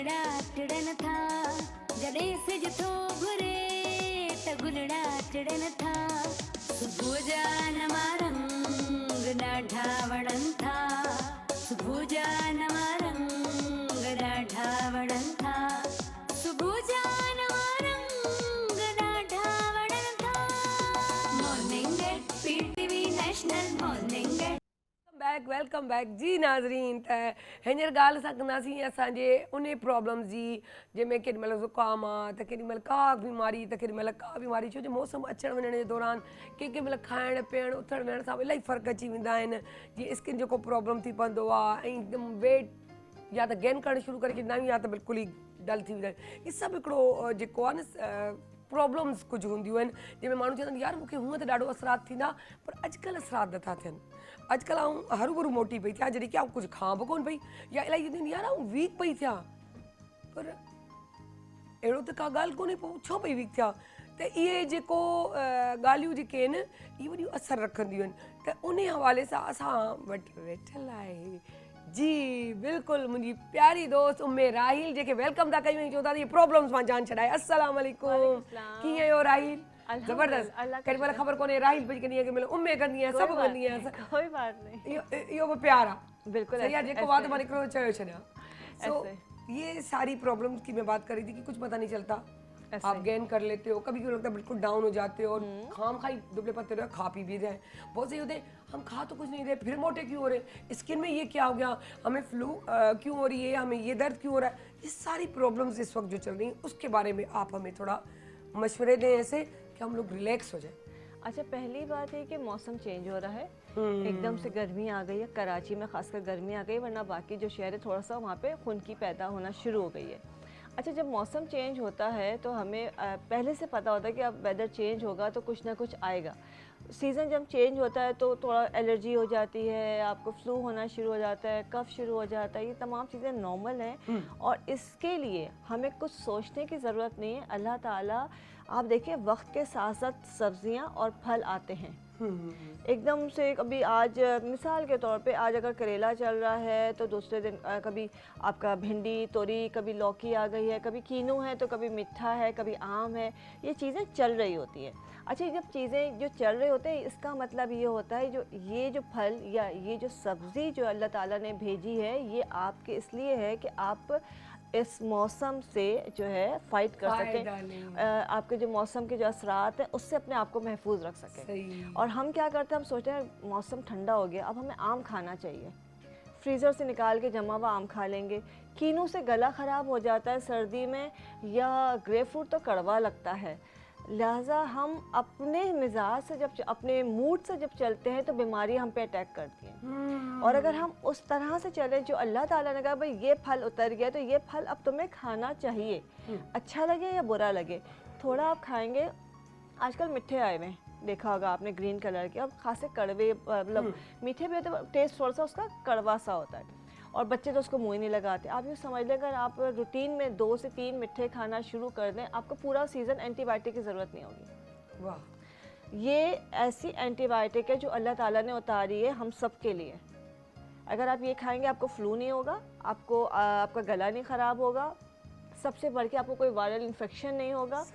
गुलड़ा टिड़न था जड़े से जथो घुरे त गुलड़ा टिड़न था सुबुह जा नवा रंग ॾाढा वणनि था सुबुह जा नवा रंग ॾाढा वणनि था सुबुह जा नवा रंग ॾाढा वणनि था morning at PTV national morning at welcome back जी नाज़रीन। त हींअर ॻाल्हि असां कंदासीं असांजे उन प्रॉब्लम्स जी जंहिंमें केॾीमहिल ज़ुकाम आहे त केॾीमहिल का बीमारी त केॾीमहिल का बीमारी छो जो मौसम अचण वञण जे दौरान कंहिं महिल खाइण पीअण उथण वेहण सां इलाही फ़र्क़ु अची वेंदा आहिनि। जीअं स्किन जेको प्रॉब्लम थी पवंदो आहे ऐं हिकदमि वेट या त गेन करणु शुरू करे छॾींदा आहियूं या त बिल्कुलु ई डल थी वेंदा आहिनि। इहे सभु हिकिड़ो जेको आहे न प्रॉब्लम्स कुझु हूंदियूं आहिनि जंहिंमें माण्हू चवंदा आहिनि यार मूंखे हूअं त ॾाढो असरात थींदा पर अॼुकल्ह असरात नथा थियनि। अॼुकल्ह आउं हरू भरू मोटी पई थियां जॾहिं की आउं कुझु खां बि कोन पई या इलाही थींदी यार आउं वीक पई थियां पर अहिड़ो त का ॻाल्हि कोन्हे पोइ छो पई वीक थियां। त इहे जेको ॻाल्हियूं जेके आहिनि इहे वॾियूं असरु रखंदियूं आहिनि। त उन हवाले सां असां वटि वेठल आहे जी बिल्कुलु मुंहिंजी प्यारी दोस्त उम्मे राहिल जेके वेलकम था कयूं चवंदा इहे प्रॉब्लम्स मां जान छॾाए। अस्सलाम वालेकुम कीअं आहियो राहिल? ज़बरदस्त। केॾी महिल ख़बर कोन्हे राहिल पई कंदी आहियां केॾी महिल उम्मे कंदी आहियां सभु कंदी आहियां। कोई बात नहीं, इहो बि प्यार आहे बिल्कुल सही आहे जेको बात मां हिकिड़ो चयो छॾियां। सो ऐसे। ये सारी प्रॉब्लम्स की मैं बात कर रही थी कि कुछ पता नहीं चलता आप गेन कर लेते हो कभी कभी लगता है बिल्कुल डाउन हो जाते हो और खाम खाई दुबले पत्ते रहे खा पी भी रहे बहुत सही होते हैं हम खा तो कुछ नहीं रहे फिर मोटे क्यों हो रहे स्किन में ये क्या हो गया हमें फ्लू क्यों हो रही है हमें ये दर्द क्यों हो रहा है। ये सारी प्रॉब्लम्स इस वक्त जो चल रही हैं उसके बारे में आप हमें थोड़ा मशवरे दें ऐसे कि हम लोग रिलैक्स हो जाए। अच्छा, पहली बात है कि मौसम चेंज हो रहा है, एकदम से गर्मी आ गई है, कराची में खासकर गर्मी आ गई, वरना बाकी जो शहर है थोड़ा सा वहाँ पे खुनकी पैदा होना शुरू हो गई है। अच्छा, जब मौसम चेंज होता है तो हमें पहले से पता होता है कि अब वेदर चेंज होगा तो कुछ ना कुछ आएगा। सीज़न जब चेंज होता है तो थोड़ा एलर्जी हो जाती है, आपको फ्लू होना शुरू हो जाता है, कफ शुरू हो जाता है, ये तमाम चीज़ें नॉर्मल हैं और इसके लिए हमें कुछ सोचने की ज़रूरत नहीं है। अल्लाह ताला, आप देखिए वक्त के साथ साथ सब्जियां और फल आते हैं एकदम से। कभी आज मिसाल के तौर पे आज अगर करेला चल रहा है तो दूसरे दिन कभी आपका भिंडी तोरी, कभी लौकी आ गई है, कभी कीनू है तो कभी मिठा है, कभी आम है, ये चीज़ें चल रही होती है। अच्छा, जब चीज़ें जो चल रहे होते हैं इसका मतलब ये होता है ये जो फल या ये जो सब्ज़ी जो अल्लाह ताला ने भेजी है ये आपके इसलिए है कि आप इस मौसम से जो है फाइट कर सकें, आपके जो मौसम के जो असरात हैं उससे अपने आप को महफूज रख सकें। और हम क्या करते हैं, हम सोचते हैं मौसम ठंडा हो गया अब हमें आम खाना चाहिए, फ्रीज़र से निकाल के जमा हुआ आम खा लेंगे। कीनू से गला ख़राब हो जाता है सर्दी में, या ग्रेप फ्रूट तो कड़वा लगता है, लिहाजा हम अपने मिजाज से जब अपने मूड से जब चलते हैं तो बीमारी हम पे अटैक करती हैं। और अगर हम उस तरह से चलें जो अल्लाह ताला ने कहा भाई ये फल उतर गया तो ये फल अब तुम्हें खाना चाहिए, अच्छा लगे या बुरा लगे, थोड़ा आप खाएंगे। आजकल मिठे आए हुए हैं, देखा होगा आपने ग्रीन कलर के, अब खासे कड़वे मतलब मीठे भी होते हैं, टेस्ट थोड़ा सा उसका कड़वा सा होता है और बच्चे तो उसको मुँह ही नहीं लगाते। आप यूँ समझ लें अगर आप रूटीन में 2 से 3 मिठे खाना शुरू कर दें आपको पूरा सीज़न एंटीबायोटिक की ज़रूरत नहीं होगी। वाह, ये ऐसी एंटीबायोटिक है जो अल्लाह ताला ने उतारी है हम सब के लिए। अगर आप ये खाएंगे आपको फ्लू नहीं होगा, आपको आपका गला नहीं ख़राब होगा, सबसे बढ़ के आपको कोई वायरल इन्फेक्शन नहीं होगा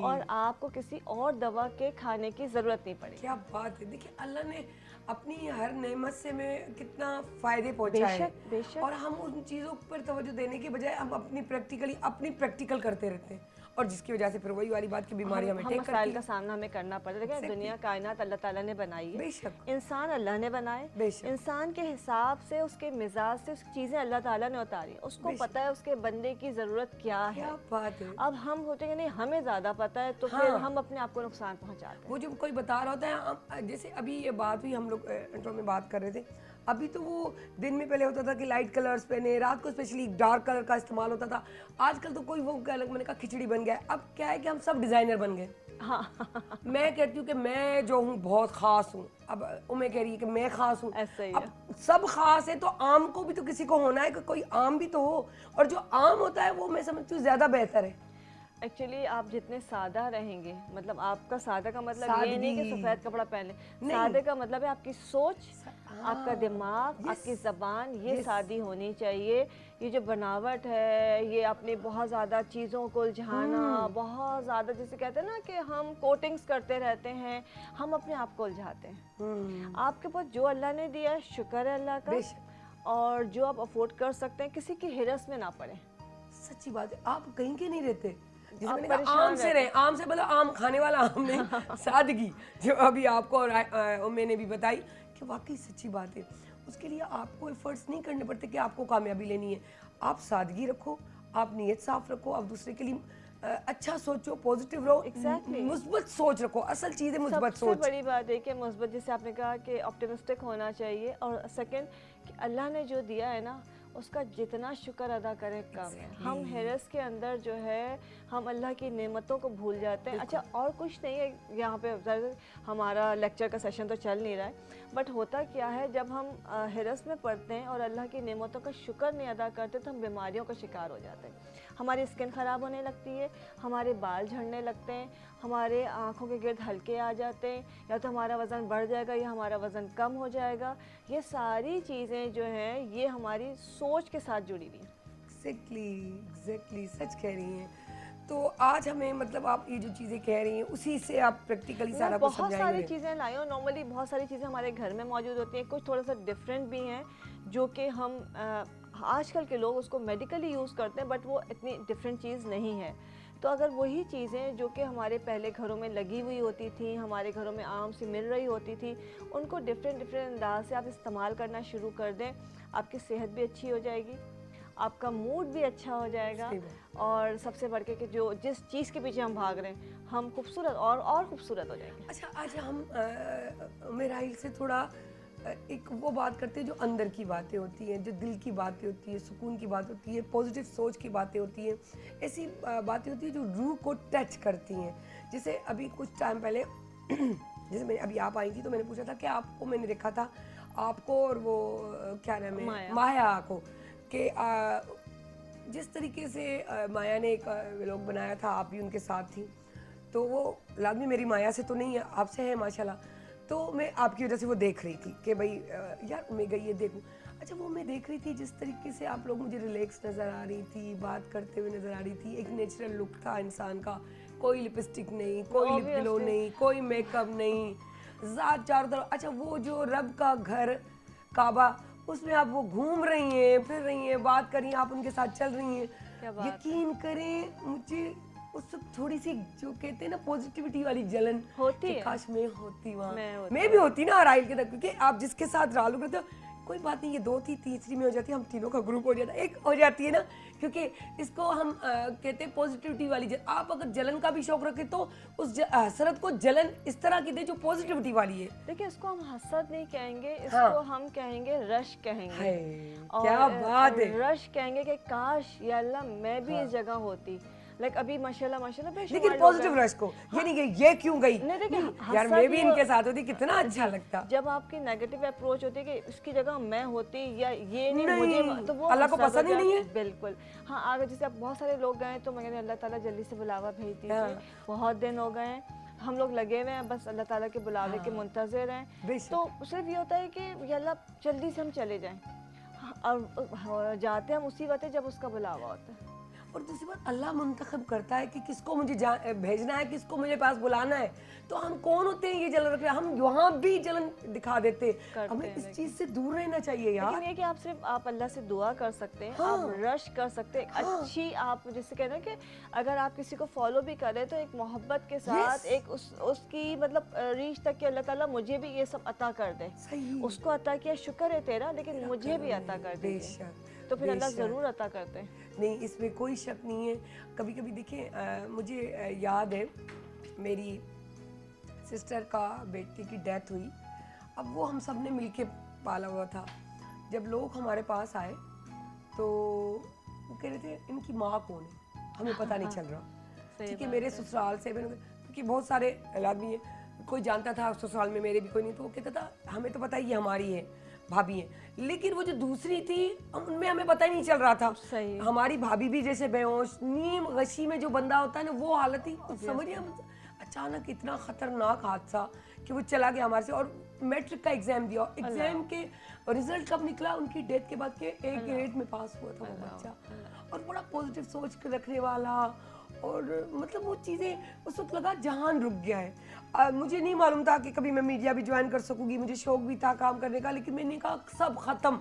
और आपको किसी और दवा के खाने की ज़रूरत नहीं पड़ेगी। क्या बात है। देखिए अल्लाह ने अपनी हर नेमत से में कितना फ़ायदे पहुंचाए हैं बेशक। और हम उन चीज़ों पर तवज्जो देने के बजाय हम अपनी प्रैक्टिकल करते रहते हैं और जिसकी वजह से फिर वही वाली बात की बीमारी हमें टेक करती है। का सामना हमें करना पड़ता है। देखिए दुनिया कायनात अल्लाह ताला ने बनाई है, बेशक इंसान अल्लाह ने बनाए, इंसान के हिसाब से उसके मिजाज से चीज़ें अल्लाह ताला ने उतारी, उसको पता है उसके बंदे की ज़रूरत क्या है। क्या बात है। अब हम सोचेंगे नहीं हमें ज़्यादा पता है तो फिर हम अपने आप को नुकसान पहुँचाते हैं। वो जब कोई बता रहा होता है, जैसे अभी ये बात हुई हम लोग इंट्रो में बात कर रहे थे, अभी तो वो दिन में पहले होता था कि लाइट कलर्स पहने, रात को स्पेशली डार्क कलर का इस्तेमाल होता था, आजकल तो कोई वो अलग मैंने कहा खिचड़ी बन गया है। अब क्या है कि हम सब डिज़ाइनर बन गए। हाँ मैं कहती हूँ कि मैं जो हूँ बहुत ख़ास हूँ, अब उम्मीद कह रही है कि मैं ख़ास हूँ, अब सब ख़ास है तो आम को भी तो किसी को होना है कि कोई आम भी तो हो, और जो आम होता है वो मैं समझती हूँ ज़्यादा बेहतर है। एक्चुअली आप जितने सादा रहेंगे, मतलब आपका सादा का मतलब ये नहीं कि सफ़ेद कपड़ा पहने, सादे का मतलब है आपकी सोच, आपका दिमाग, आपकी ज़बान, ये सादी होनी चाहिए। ये जो बनावट है, ये अपनी बहुत ज़्यादा चीज़ों को उलझाना, बहुत ज़्यादा, जैसे कहते हैं ना कि हम कोटिंग्स करते रहते हैं, हम अपने आप को उलझाते हैं। आपके पास जो अल्लाह ने दिया है, शुक्र है अल्लाह का, और जो आप अफोर्ड कर सकते हैं, किसी की हिरस में ना पड़े। सच्ची बात है, आप कहीं के नहीं रहते। जैसे आप मैंने कहा, परेशान आम से रहे, आम से मतलब आम खाने वाला आम नहीं, सादगी, जो अभी आपको और मैंने भी बताई कि वाकई सच्ची बात है। उसके लिए आपको एफर्ट्स नहीं करने पड़ते कि आपको कामयाबी लेनी है। आप सादगी रखो, आप नीयत साफ रखो, आप दूसरे के लिए अच्छा सोचो, पॉजिटिव रहो, Exactly. मुस्बत सोच रखो। असल चीज़ है मुस्बत सबसे सोच। बड़ी बात है कि मुस्बत, जैसे आपने कहा कि ऑप्टिमिस्टिक होना चाहिए, और सेकंड कि अल्लाह ने जो दिया है ना, उसका जितना शुक्र अदा करें कम है। हम हैरस के अंदर जो है, हम अल्लाह की नेमतों को भूल जाते हैं। अच्छा, और कुछ नहीं है यहाँ पे, हमारा लेक्चर का सेशन तो चल नहीं रहा है, बट होता क्या है, जब हम हैरस में पढ़ते हैं और अल्लाह की नेमतों का शुक्र नहीं अदा करते, तो हम बीमारियों का शिकार हो जाते हैं। हमारी स्किन ख़राब होने लगती है, हमारे बाल झड़ने लगते हैं, हमारे आँखों के गिर्द हल्के आ जाते हैं, या तो हमारा वज़न बढ़ जाएगा या हमारा वज़न कम हो जाएगा। ये सारी चीज़ें जो हैं, ये हमारी सोच के साथ जुड़ी हुई हैं। एग्जैक्टली सच कह रही हैं। तो आज हमें मतलब आप ये जो चीज़ें कह रही हैं, उसी से आप प्रैक्टिकली सारा कुछ बहुत सारी समझाएंगे। चीज़ें लाई हो, नॉर्मली बहुत सारी चीज़ें हमारे घर में मौजूद होती हैं, कुछ थोड़ा सा डिफरेंट भी हैं, जो कि हम आजकल के लोग उसको मेडिकली यूज़ करते हैं, बट वो इतनी डिफरेंट चीज़ नहीं है। तो अगर वही चीज़ें जो कि हमारे पहले घरों में लगी हुई होती थी, हमारे घरों में आम सी मिल रही होती थी, उनको डिफरेंट अंदाज से आप इस्तेमाल करना शुरू कर दें, आपकी सेहत भी अच्छी हो जाएगी, आपका मूड भी अच्छा हो जाएगा, और सबसे बढ़ के कि जो जिस चीज़ के पीछे हम भाग रहे हैं, हम खूबसूरत और खूबसूरत हो जाएंगे। अच्छा, आज हम मेराइल से थोड़ा एक वो बात करते हैं जो अंदर की बातें होती हैं, जो दिल की बातें होती है, सुकून की बात होती है, पॉजिटिव सोच की बातें होती हैं, ऐसी बातें होती हैं जो रूह को टच करती हैं। जैसे अभी कुछ टाइम पहले जैसे मैं अभी आप आई थी, तो मैंने पूछा था कि आपको, मैंने देखा था आपको और वो क्या नाम है, माया को, कि जिस तरीके से माया ने एक व्लॉग बनाया था, आप भी उनके साथ थी, तो वो लाजमी मेरी माया से तो नहीं है, आपसे है माशाल्लाह। तो मैं आपकी वजह से वो देख रही थी कि भाई यार मैं गई ये देखूं। अच्छा, वो मैं देख रही थी जिस तरीके से आप लोग मुझे रिलैक्स नज़र आ रही थी, बात करते हुए नज़र आ रही थी, एक नेचुरल लुक था इंसान का, कोई लिपस्टिक नहीं, कोई लिप ग्लो नहीं, कोई मेकअप नहीं, ज़ात चारों तरफ। अच्छा, वो जो रब का घर काबा, उसमें आप वो घूम रही हैं, फिर रही हैं, बात कर रही हैं, आप उनके साथ चल रही हैं। यकीन करें, मुझे उस वक्त थोड़ी सी जो कहते हैं ना पॉजिटिविटी वाली जलन होती है, काश मैं होती वहाँ, मैं भी होती ना राइल के तक, क्योंकि आप जिसके साथ रालू करते हो, कोई बात नहीं, ये दो थी, तीसरी में हो जाती है, हम तीनों का ग्रुप हो जाता है, एक हो जाती है ना, क्योंकि इसको हम कहते हैं पॉजिटिविटी वाली जलन। आप अगर जलन का भी शौक रखें, तो उस हसरत को जलन इस तरह की दे जो पॉजिटिविटी वाली है। देखिए, इसको हम हसरत नहीं कहेंगे, इसको हम कहेंगे रश कहेंगे। क्या बात है, रश कहेंगे कि काश या अल्लाह मैं भी इस जगह होती। लाइक अभी माशाल्लाह लेकिन पॉजिटिव रश को, ये नहीं कि ये क्यों गई, नहीं, देखिए यार मैं भी इनके साथ होती, कितना अच्छा लगता। जब आपकी नेगेटिव अप्रोच होती है कि इसकी जगह मैं होती या ये नहीं मुझे, तो वो अल्लाह को पसंद ही नहीं है। बिल्कुल, हाँ। आगे जैसे आप बहुत सारे लोग गए, तो मैं कहती अल्लाह ताला जल्दी से बुलावा भेज दीजिए, बहुत दिन हो गए हैं, हम लोग लगे हुए हैं, बस अल्लाह ताला के बुलावे के मुंतज़िर हैं। तो सिर्फ ये होता है कि या अल्लाह जल्दी से हम चले जाएं, और जाते हम उसी वक्त जब उसका बुलावा होता है। और दूसरी बात, अल्लाह मुंतखब करता है कि किसको मुझे भेजना है, किसको मुझे पास बुलाना है। तो हम कौन होते हैं ये जलन रख रहे हैं, हम वहाँ भी जलन दिखा देते हैं। हमें इस चीज़ से दूर रहना चाहिए यार। लेकिन ये कि आप सिर्फ आप अल्लाह से दुआ कर सकते हैं, आप रश कर सकते हैं, अच्छी आप जैसे कह रहे हैं कि अगर आप किसी को फॉलो भी करें, तो एक मोहब्बत के साथ एक उसकी मतलब रीच तक कि अल्लाह ताला मुझे भी ये सब अता कर दे। उसको अता किया, शुक्र है तेरा, लेकिन मुझे भी अता कर दे, तो फिर अल्लाह ज़रूर अता करते हैं। नहीं, इसमें कोई शक नहीं है। कभी कभी देखिए, मुझे याद है मेरी सिस्टर का बेटे की डेथ हुई। अब वो हम सब ने मिल के पाला हुआ था। जब लोग हमारे पास आए, तो वो कह रहे थे इनकी माँ कौन है, हमें पता नहीं चल रहा। ठीक है, मेरे ससुराल से, क्योंकि बहुत सारे आदमी हैं, कोई जानता था ससुराल में, मेरे भी कोई नहीं, तो वो कहता था हमें तो पता ही है हमारी है, भाभी है। लेकिन वो जो दूसरी थी, उनमें हमें पता ही नहीं चल रहा था। सही। हमारी भाभी भी जैसे बेहोश, नीम गशी में जो बंदा होता है ना, वो हालत थी। समझिए, अचानक इतना खतरनाक हादसा कि वो चला गया हमारे से। और मैट्रिक का एग्जाम दिया, एग्जाम के रिजल्ट कब निकला उनकी डेथ के बाद के एक ग्रेड में पास हुआ था वो बच्चा, और बड़ा पॉजिटिव सोच के रखने वाला, और मतलब वो चीज़ें उस वक्त लगा जहान रुक गया है। मुझे नहीं मालूम था कि कभी मैं मीडिया भी ज्वाइन कर सकूंगी, मुझे शौक भी था काम करने का, लेकिन मैंने कहा सब खत्म।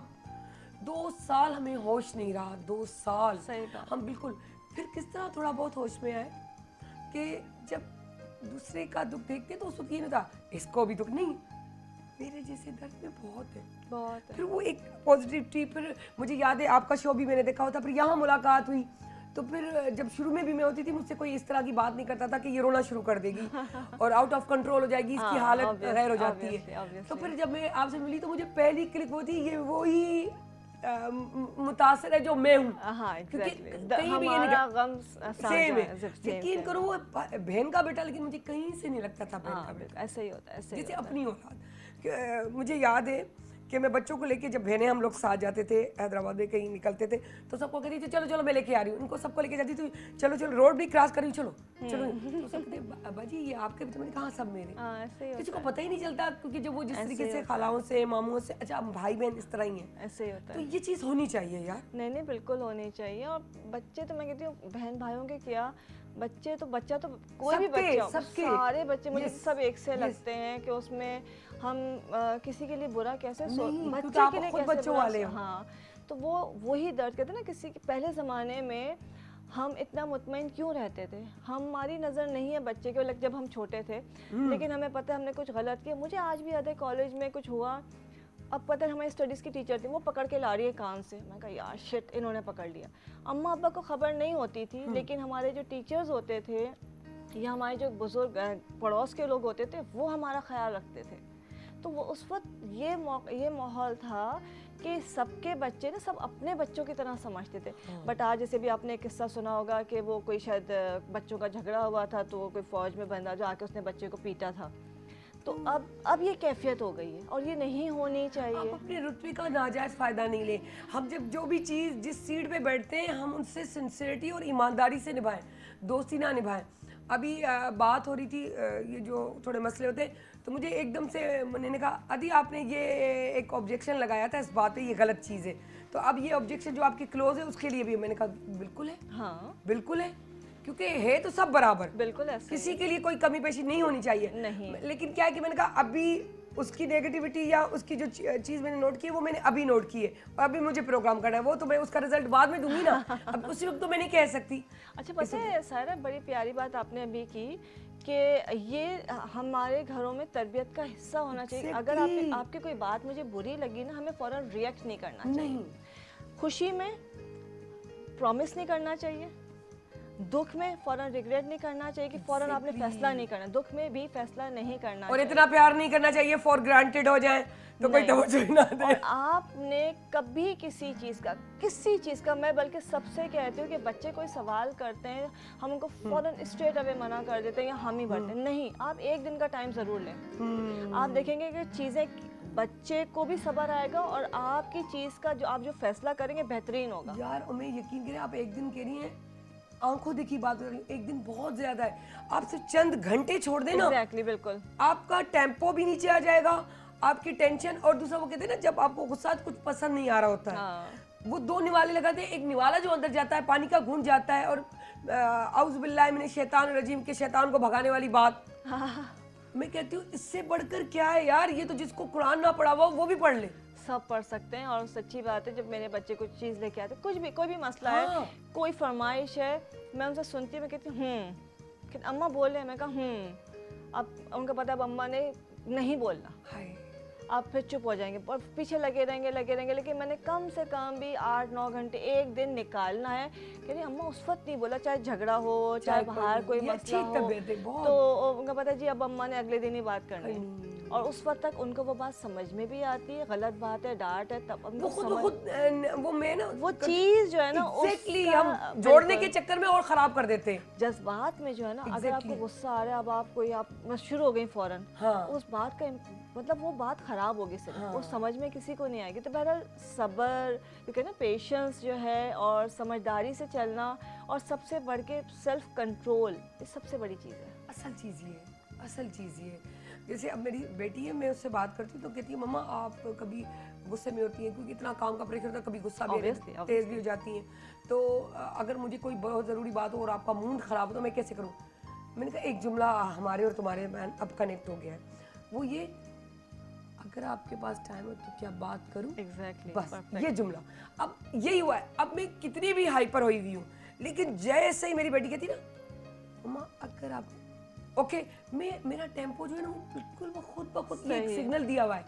2 साल हमें होश नहीं रहा, 2 साल सही बात। हम बिल्कुल, फिर किस तरह थोड़ा बहुत होश में आए कि जब दूसरे का दुख देखते तो उस वक्त ये नहीं था इसको भी दुख नहीं, मेरे जैसे दर्द में बहुत है, बहुत है। फिर वो एक पॉजिटिविटी। फिर मुझे याद है आपका शो भी मैंने देखा होता, फिर यहाँ मुलाकात हुई, तो फिर जब शुरू में भी मैं होती थी मुझसे कोई इस तरह की बात नहीं करता था कि ये रोना शुरू कर देगी और आउट ऑफ कंट्रोल हो जाएगी, इसकी हाँ, हालत obviously, गैर हो जाती obviously, है। obviously। तो फिर जब मैं आपसे मिली तो मुझे पहली क्लिक वो थी, ये वही मुतासिर है जो मैं हूँ, हाँ, क्योंकि exactly। कहीं भी ये हमारा नहीं गम सेम है। same, यकीन same। करो वो बहन का बेटा, लेकिन मुझे कहीं से नहीं लगता था बहन हाँ, का बेटा, ऐसे ही होता है, ऐसे ही जैसे होता है। अपनी औलाद। मुझे याद है कि मैं बच्चों को लेके जब बहनें हम लोग साथ जाते थे हैदराबाद में कहीं निकलते थे तो सबको कहती थी चलो चलो मैं लेके आ रही हूँ, उनको सबको लेके जाती थी चलो चलो रोड भी क्रॉस कर रही हूँ चलो चलो, तो सब कहते अब्बा जी ये आपके बच्चे, मैंने कहा सब मेरे, हाँ, ऐसे ही किसी होता को पता ही नहीं चलता क्योंकि जब वो जिस ऐसे तरीके ही से होता खालाओं से मामुओं से, अच्छा भाई बहन इस तरह ही हैं, है, ऐसे ही होता तो है। ये चीज़ होनी चाहिए यार। नहीं नहीं, बिल्कुल होनी चाहिए। और बच्चे तो मैं कहती हूँ बहन भाइयों के क्या, बच्चे तो बच्चा तो कोई भी सबके, बच्चा हो, सबके। सारे बच्चे मुझे Yes, सब एक से yes। लगते हैं कि उसमें हम किसी के लिए बुरा कैसे नहीं, क्योंकि बच्चे आप के लिए खुद कैसे बच्चों बुरा वाले हो। हाँ, तो वो वही दर्द कहते हैं ना, किसी के पहले ज़माने में हम इतना मुतमईन क्यों रहते थे, हमारी नज़र नहीं है बच्चे के, जब हम छोटे थे, लेकिन हमें पता है हमने कुछ गलत किया। मुझे आज भी याद है कॉलेज में कुछ हुआ, अब पता है हमारी स्टडीज़ की टीचर थी, वो पकड़ के ला रही है कान से, मैं कहा यार शिट इन्होंने पकड़ लिया। अम्मा अब्बा को खबर नहीं होती थी, लेकिन हमारे जो टीचर्स होते थे या हमारे जो बुजुर्ग पड़ोस के लोग होते थे वो हमारा ख्याल रखते थे। तो वो उस वक्त ये माहौल था कि सबके बच्चे ना सब अपने बच्चों की तरह समझते थे। बट आज जैसे भी आपने एक किस्सा सुना होगा कि वो कोई शायद बच्चों का झगड़ा हुआ था, तो वो कोई फ़ौज में बंदा जो आके उसने बच्चे को पीटा था। तो अब ये कैफियत हो गई है और ये नहीं होनी चाहिए। आप अपने रुतबे का नाजायज़ फ़ायदा नहीं ले। हम जब जो भी चीज़ जिस सीट पे बैठते हैं हम उनसे सिंसियरिटी और ईमानदारी से निभाएं, दोस्ती ना निभाएं। अभी बात हो रही थी ये जो थोड़े मसले होते हैं, तो मुझे एकदम से मैंने कहा अदी आपने ये एक ऑब्जेक्शन लगाया था इस बात पे, ये गलत चीज़ है, तो अब ये ऑब्जेक्शन जो आपकी क्लोज है उसके लिए भी, मैंने कहा बिल्कुल है, हाँ बिल्कुल है, क्योंकि है तो सब बराबर, बिल्कुल ऐसे किसी के लिए कोई कमी पेशी नहीं होनी चाहिए। नहीं। लेकिन क्या है कि मैंने कहा अभी उसकी नेगेटिविटी या उसकी जो चीज़ मैंने नोट की है वो मैंने अभी नोट की है, और अभी मुझे प्रोग्राम करना है, वो तो मैं उसका रिजल्ट बाद में दूंगी ना, अब उसी वक्त तो मैं नहीं कह सकती। अच्छा पता है सायरा, बड़ी प्यारी बात आपने अभी की कि ये हमारे घरों में तरबियत का हिस्सा होना चाहिए। अगर आपकी कोई बात मुझे बुरी लगी ना, हमें फ़ौरन रिएक्ट नहीं करना चाहिए। नहीं, खुशी में प्रॉमिस नहीं करना चाहिए, दुख में फ़ौरन रिग्रेट नहीं करना चाहिए कि फ़ौरन आपने फैसला नहीं करना, दुख में भी फैसला नहीं करना और चाहिए। इतना प्यार नहीं करना चाहिए फॉर ग्रांटेड हो जाए तो कोई नहीं। तवज्जो ही ना दे। और आपने कभी किसी चीज़ का मैं बल्कि सबसे कहती हूँ कि बच्चे कोई सवाल करते हैं हम उनको फ़ौरन स्ट्रेट अवे मना कर देते हैं या हम ही बढ़ते हैं। नहीं, आप एक दिन का टाइम ज़रूर लें। आप देखेंगे कि चीज़ें, बच्चे को भी सब्र आएगा और आपकी चीज़ का जो आप जो फैसला करेंगे बेहतरीन होगा। यार हमें यकीन करें, आप एक दिन कह रही हैं, आंखों देखी बात कर रही हूँ, एक दिन बहुत ज्यादा है, आप सिर्फ चंद घंटे छोड़ देना, एग्जैक्टली, बिल्कुल आपका टेम्पो भी नीचे आ जाएगा, आपकी टेंशन, और दूसरा वो कहते हैं ना जब आपको गुस्सा कुछ पसंद नहीं आ रहा होता है, हाँ। वो 2 निवाले लगाते हैं, एक निवाला जो अंदर जाता है पानी का घूंट जाता है, और औज़ु बिल्लाहि मिनश शैतानिर रजीम के शैतान को भगाने वाली बात। मैं कहती हूँ इससे बढ़कर क्या है यार, ये तो जिसको कुरान ना पढ़ा हुआ वो भी पढ़ ले। सब पढ़ सकते हैं। और सच्ची बात है, जब मेरे बच्चे कुछ चीज़ लेके आते, कुछ भी कोई भी मसला है, हाँ। कोई फरमाइश है, मैं उनसे सुनती हूँ, मैं कहती हूँ कि अम्मा बोले, मैं कहा अब उनको पता है अब अम्मा ने नहीं बोलना, हाय, आप फिर चुप हो जाएंगे और पीछे लगे रहेंगे। लेकिन मैंने कम से कम भी 8-9 घंटे एक दिन निकालना है कि नहीं अम्मा उस वक्त नहीं बोला, चाहे झगड़ा हो चाहे बाहर कोई मसला हो, तो उनको पता है जी अब अम्मा ने अगले दिन ही बात करनी है, और उस वक्त तक उनको वो बात समझ में भी आती है, गलत बात है, डांट है, तब उनको वो मैं ना वो चीज़ जो है ना एग्जैक्टली हम जोड़ने के चक्कर में और खराब कर देते हैं। जज्बात में जो है ना, अगर आपको गुस्सा आ रहा है, अब आप शुरू हो गई फ़ौरन, हाँ। उस बात का मतलब वो बात ख़राब होगी सिर्फ, वो समझ में किसी को नहीं आएगी। तो बहरहाल सब्र, क्योंकि ना पेशेंस जो है और समझदारी से चलना, और सबसे बढ़ के सेल्फ कंट्रोल, ये सबसे बड़ी चीज़ है। असल चीज़ ये जैसे अब मेरी बेटी है, मैं उससे बात करती हूँ तो कहती है मम्मा आप कभी गुस्से में होती हैं, क्योंकि इतना काम का प्रेशर होता है, कभी गुस्सा भी Obviously, तेज भी हो जाती हैं। तो अगर मुझे कोई बहुत ज़रूरी बात हो और आपका मूड ख़राब हो तो मैं कैसे करूँ? मैंने कहा एक जुमला हमारे और तुम्हारे में अब कनेक्ट हो गया है, वो ये, अगर आपके पास टाइम है तो क्या बात करूँ? एग्जैक्टली, बस ये जुमला। अब यही हुआ है, अब मैं कितनी भी हाइपर हुई हुई हूँ, लेकिन जैसे ही मेरी बेटी कहती ना मम्मा अगर आप ओके, मेरा टेम्पो जो है ना वो बिल्कुल वो खुद ब खुद ये एक सिग्नल दिया हुआ है,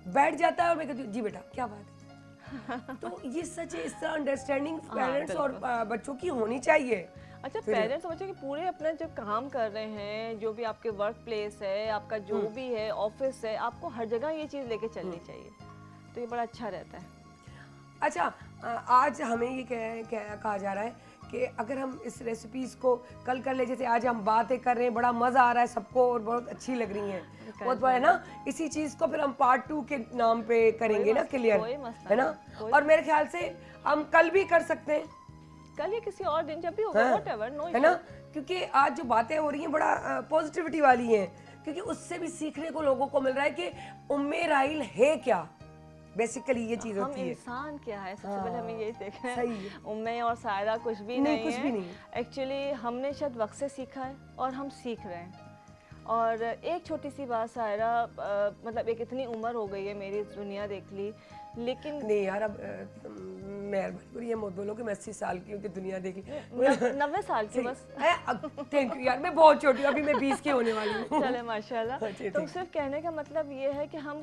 बैठ जाता है और मैं कहती हूँ जी बेटा क्या बात है। तो ये सच है, इस तरह अंडरस्टैंडिंग पेरेंट्स और बच्चों की होनी चाहिए। अच्छा, पेरेंट्स सोचे कि पूरे अपना जो काम कर रहे हैं, जो भी आपके वर्क प्लेस है, आपका जो भी है ऑफिस है, आपको हर जगह ये चीज़ लेके चलनी चाहिए, तो ये बड़ा अच्छा रहता है। अच्छा, आज हमें ये कहा जा रहा है कि अगर हम इस रेसिपीज़ को कल कर ले, जैसे आज हम बातें कर रहे हैं, बड़ा मज़ा आ रहा है सबको और बहुत अच्छी लग रही हैं, बहुत बड़ा है ना, इसी चीज़ को फिर हम पार्ट 2 के नाम पे करेंगे ना, क्लियर है ना। और मेरे ख्याल से हम कल भी कर सकते हैं, कल या किसी और दिन जब भी होगा, व्हाटएवर, नो है ना, क्योंकि आज जो बातें हो रही हैं बड़ा पॉजिटिविटी वाली हैं, क्योंकि उससे भी सीखने को लोगों को मिल रहा है कि उम्मे राइल है क्या, बेसिकली ये चीज हम होती है। इंसान क्या है, सबसे पहले हमें यही देखना है। सही है। उम्मे और सायरा कुछ भी नहीं, नहीं कुछ है, भी नहीं। एक्चुअली हमने शायद वक्त से सीखा है और हम सीख रहे हैं। और एक छोटी सी बात सायरा, मतलब एक इतनी उम्र हो गई है मेरी, दुनिया देख ली, लेकिन नहीं यार, अब मेहरबानी करिए मत बोलो कि मैं 80 साल की हूँ कि दुनिया देख ली। 90 साल की बस। थैंक यू यार, मैं बहुत छोटी हूँ, अभी मैं 20 की होने वाली हूँ। चले माशाल्लाह। तो सिर्फ कहने का मतलब ये है कि हम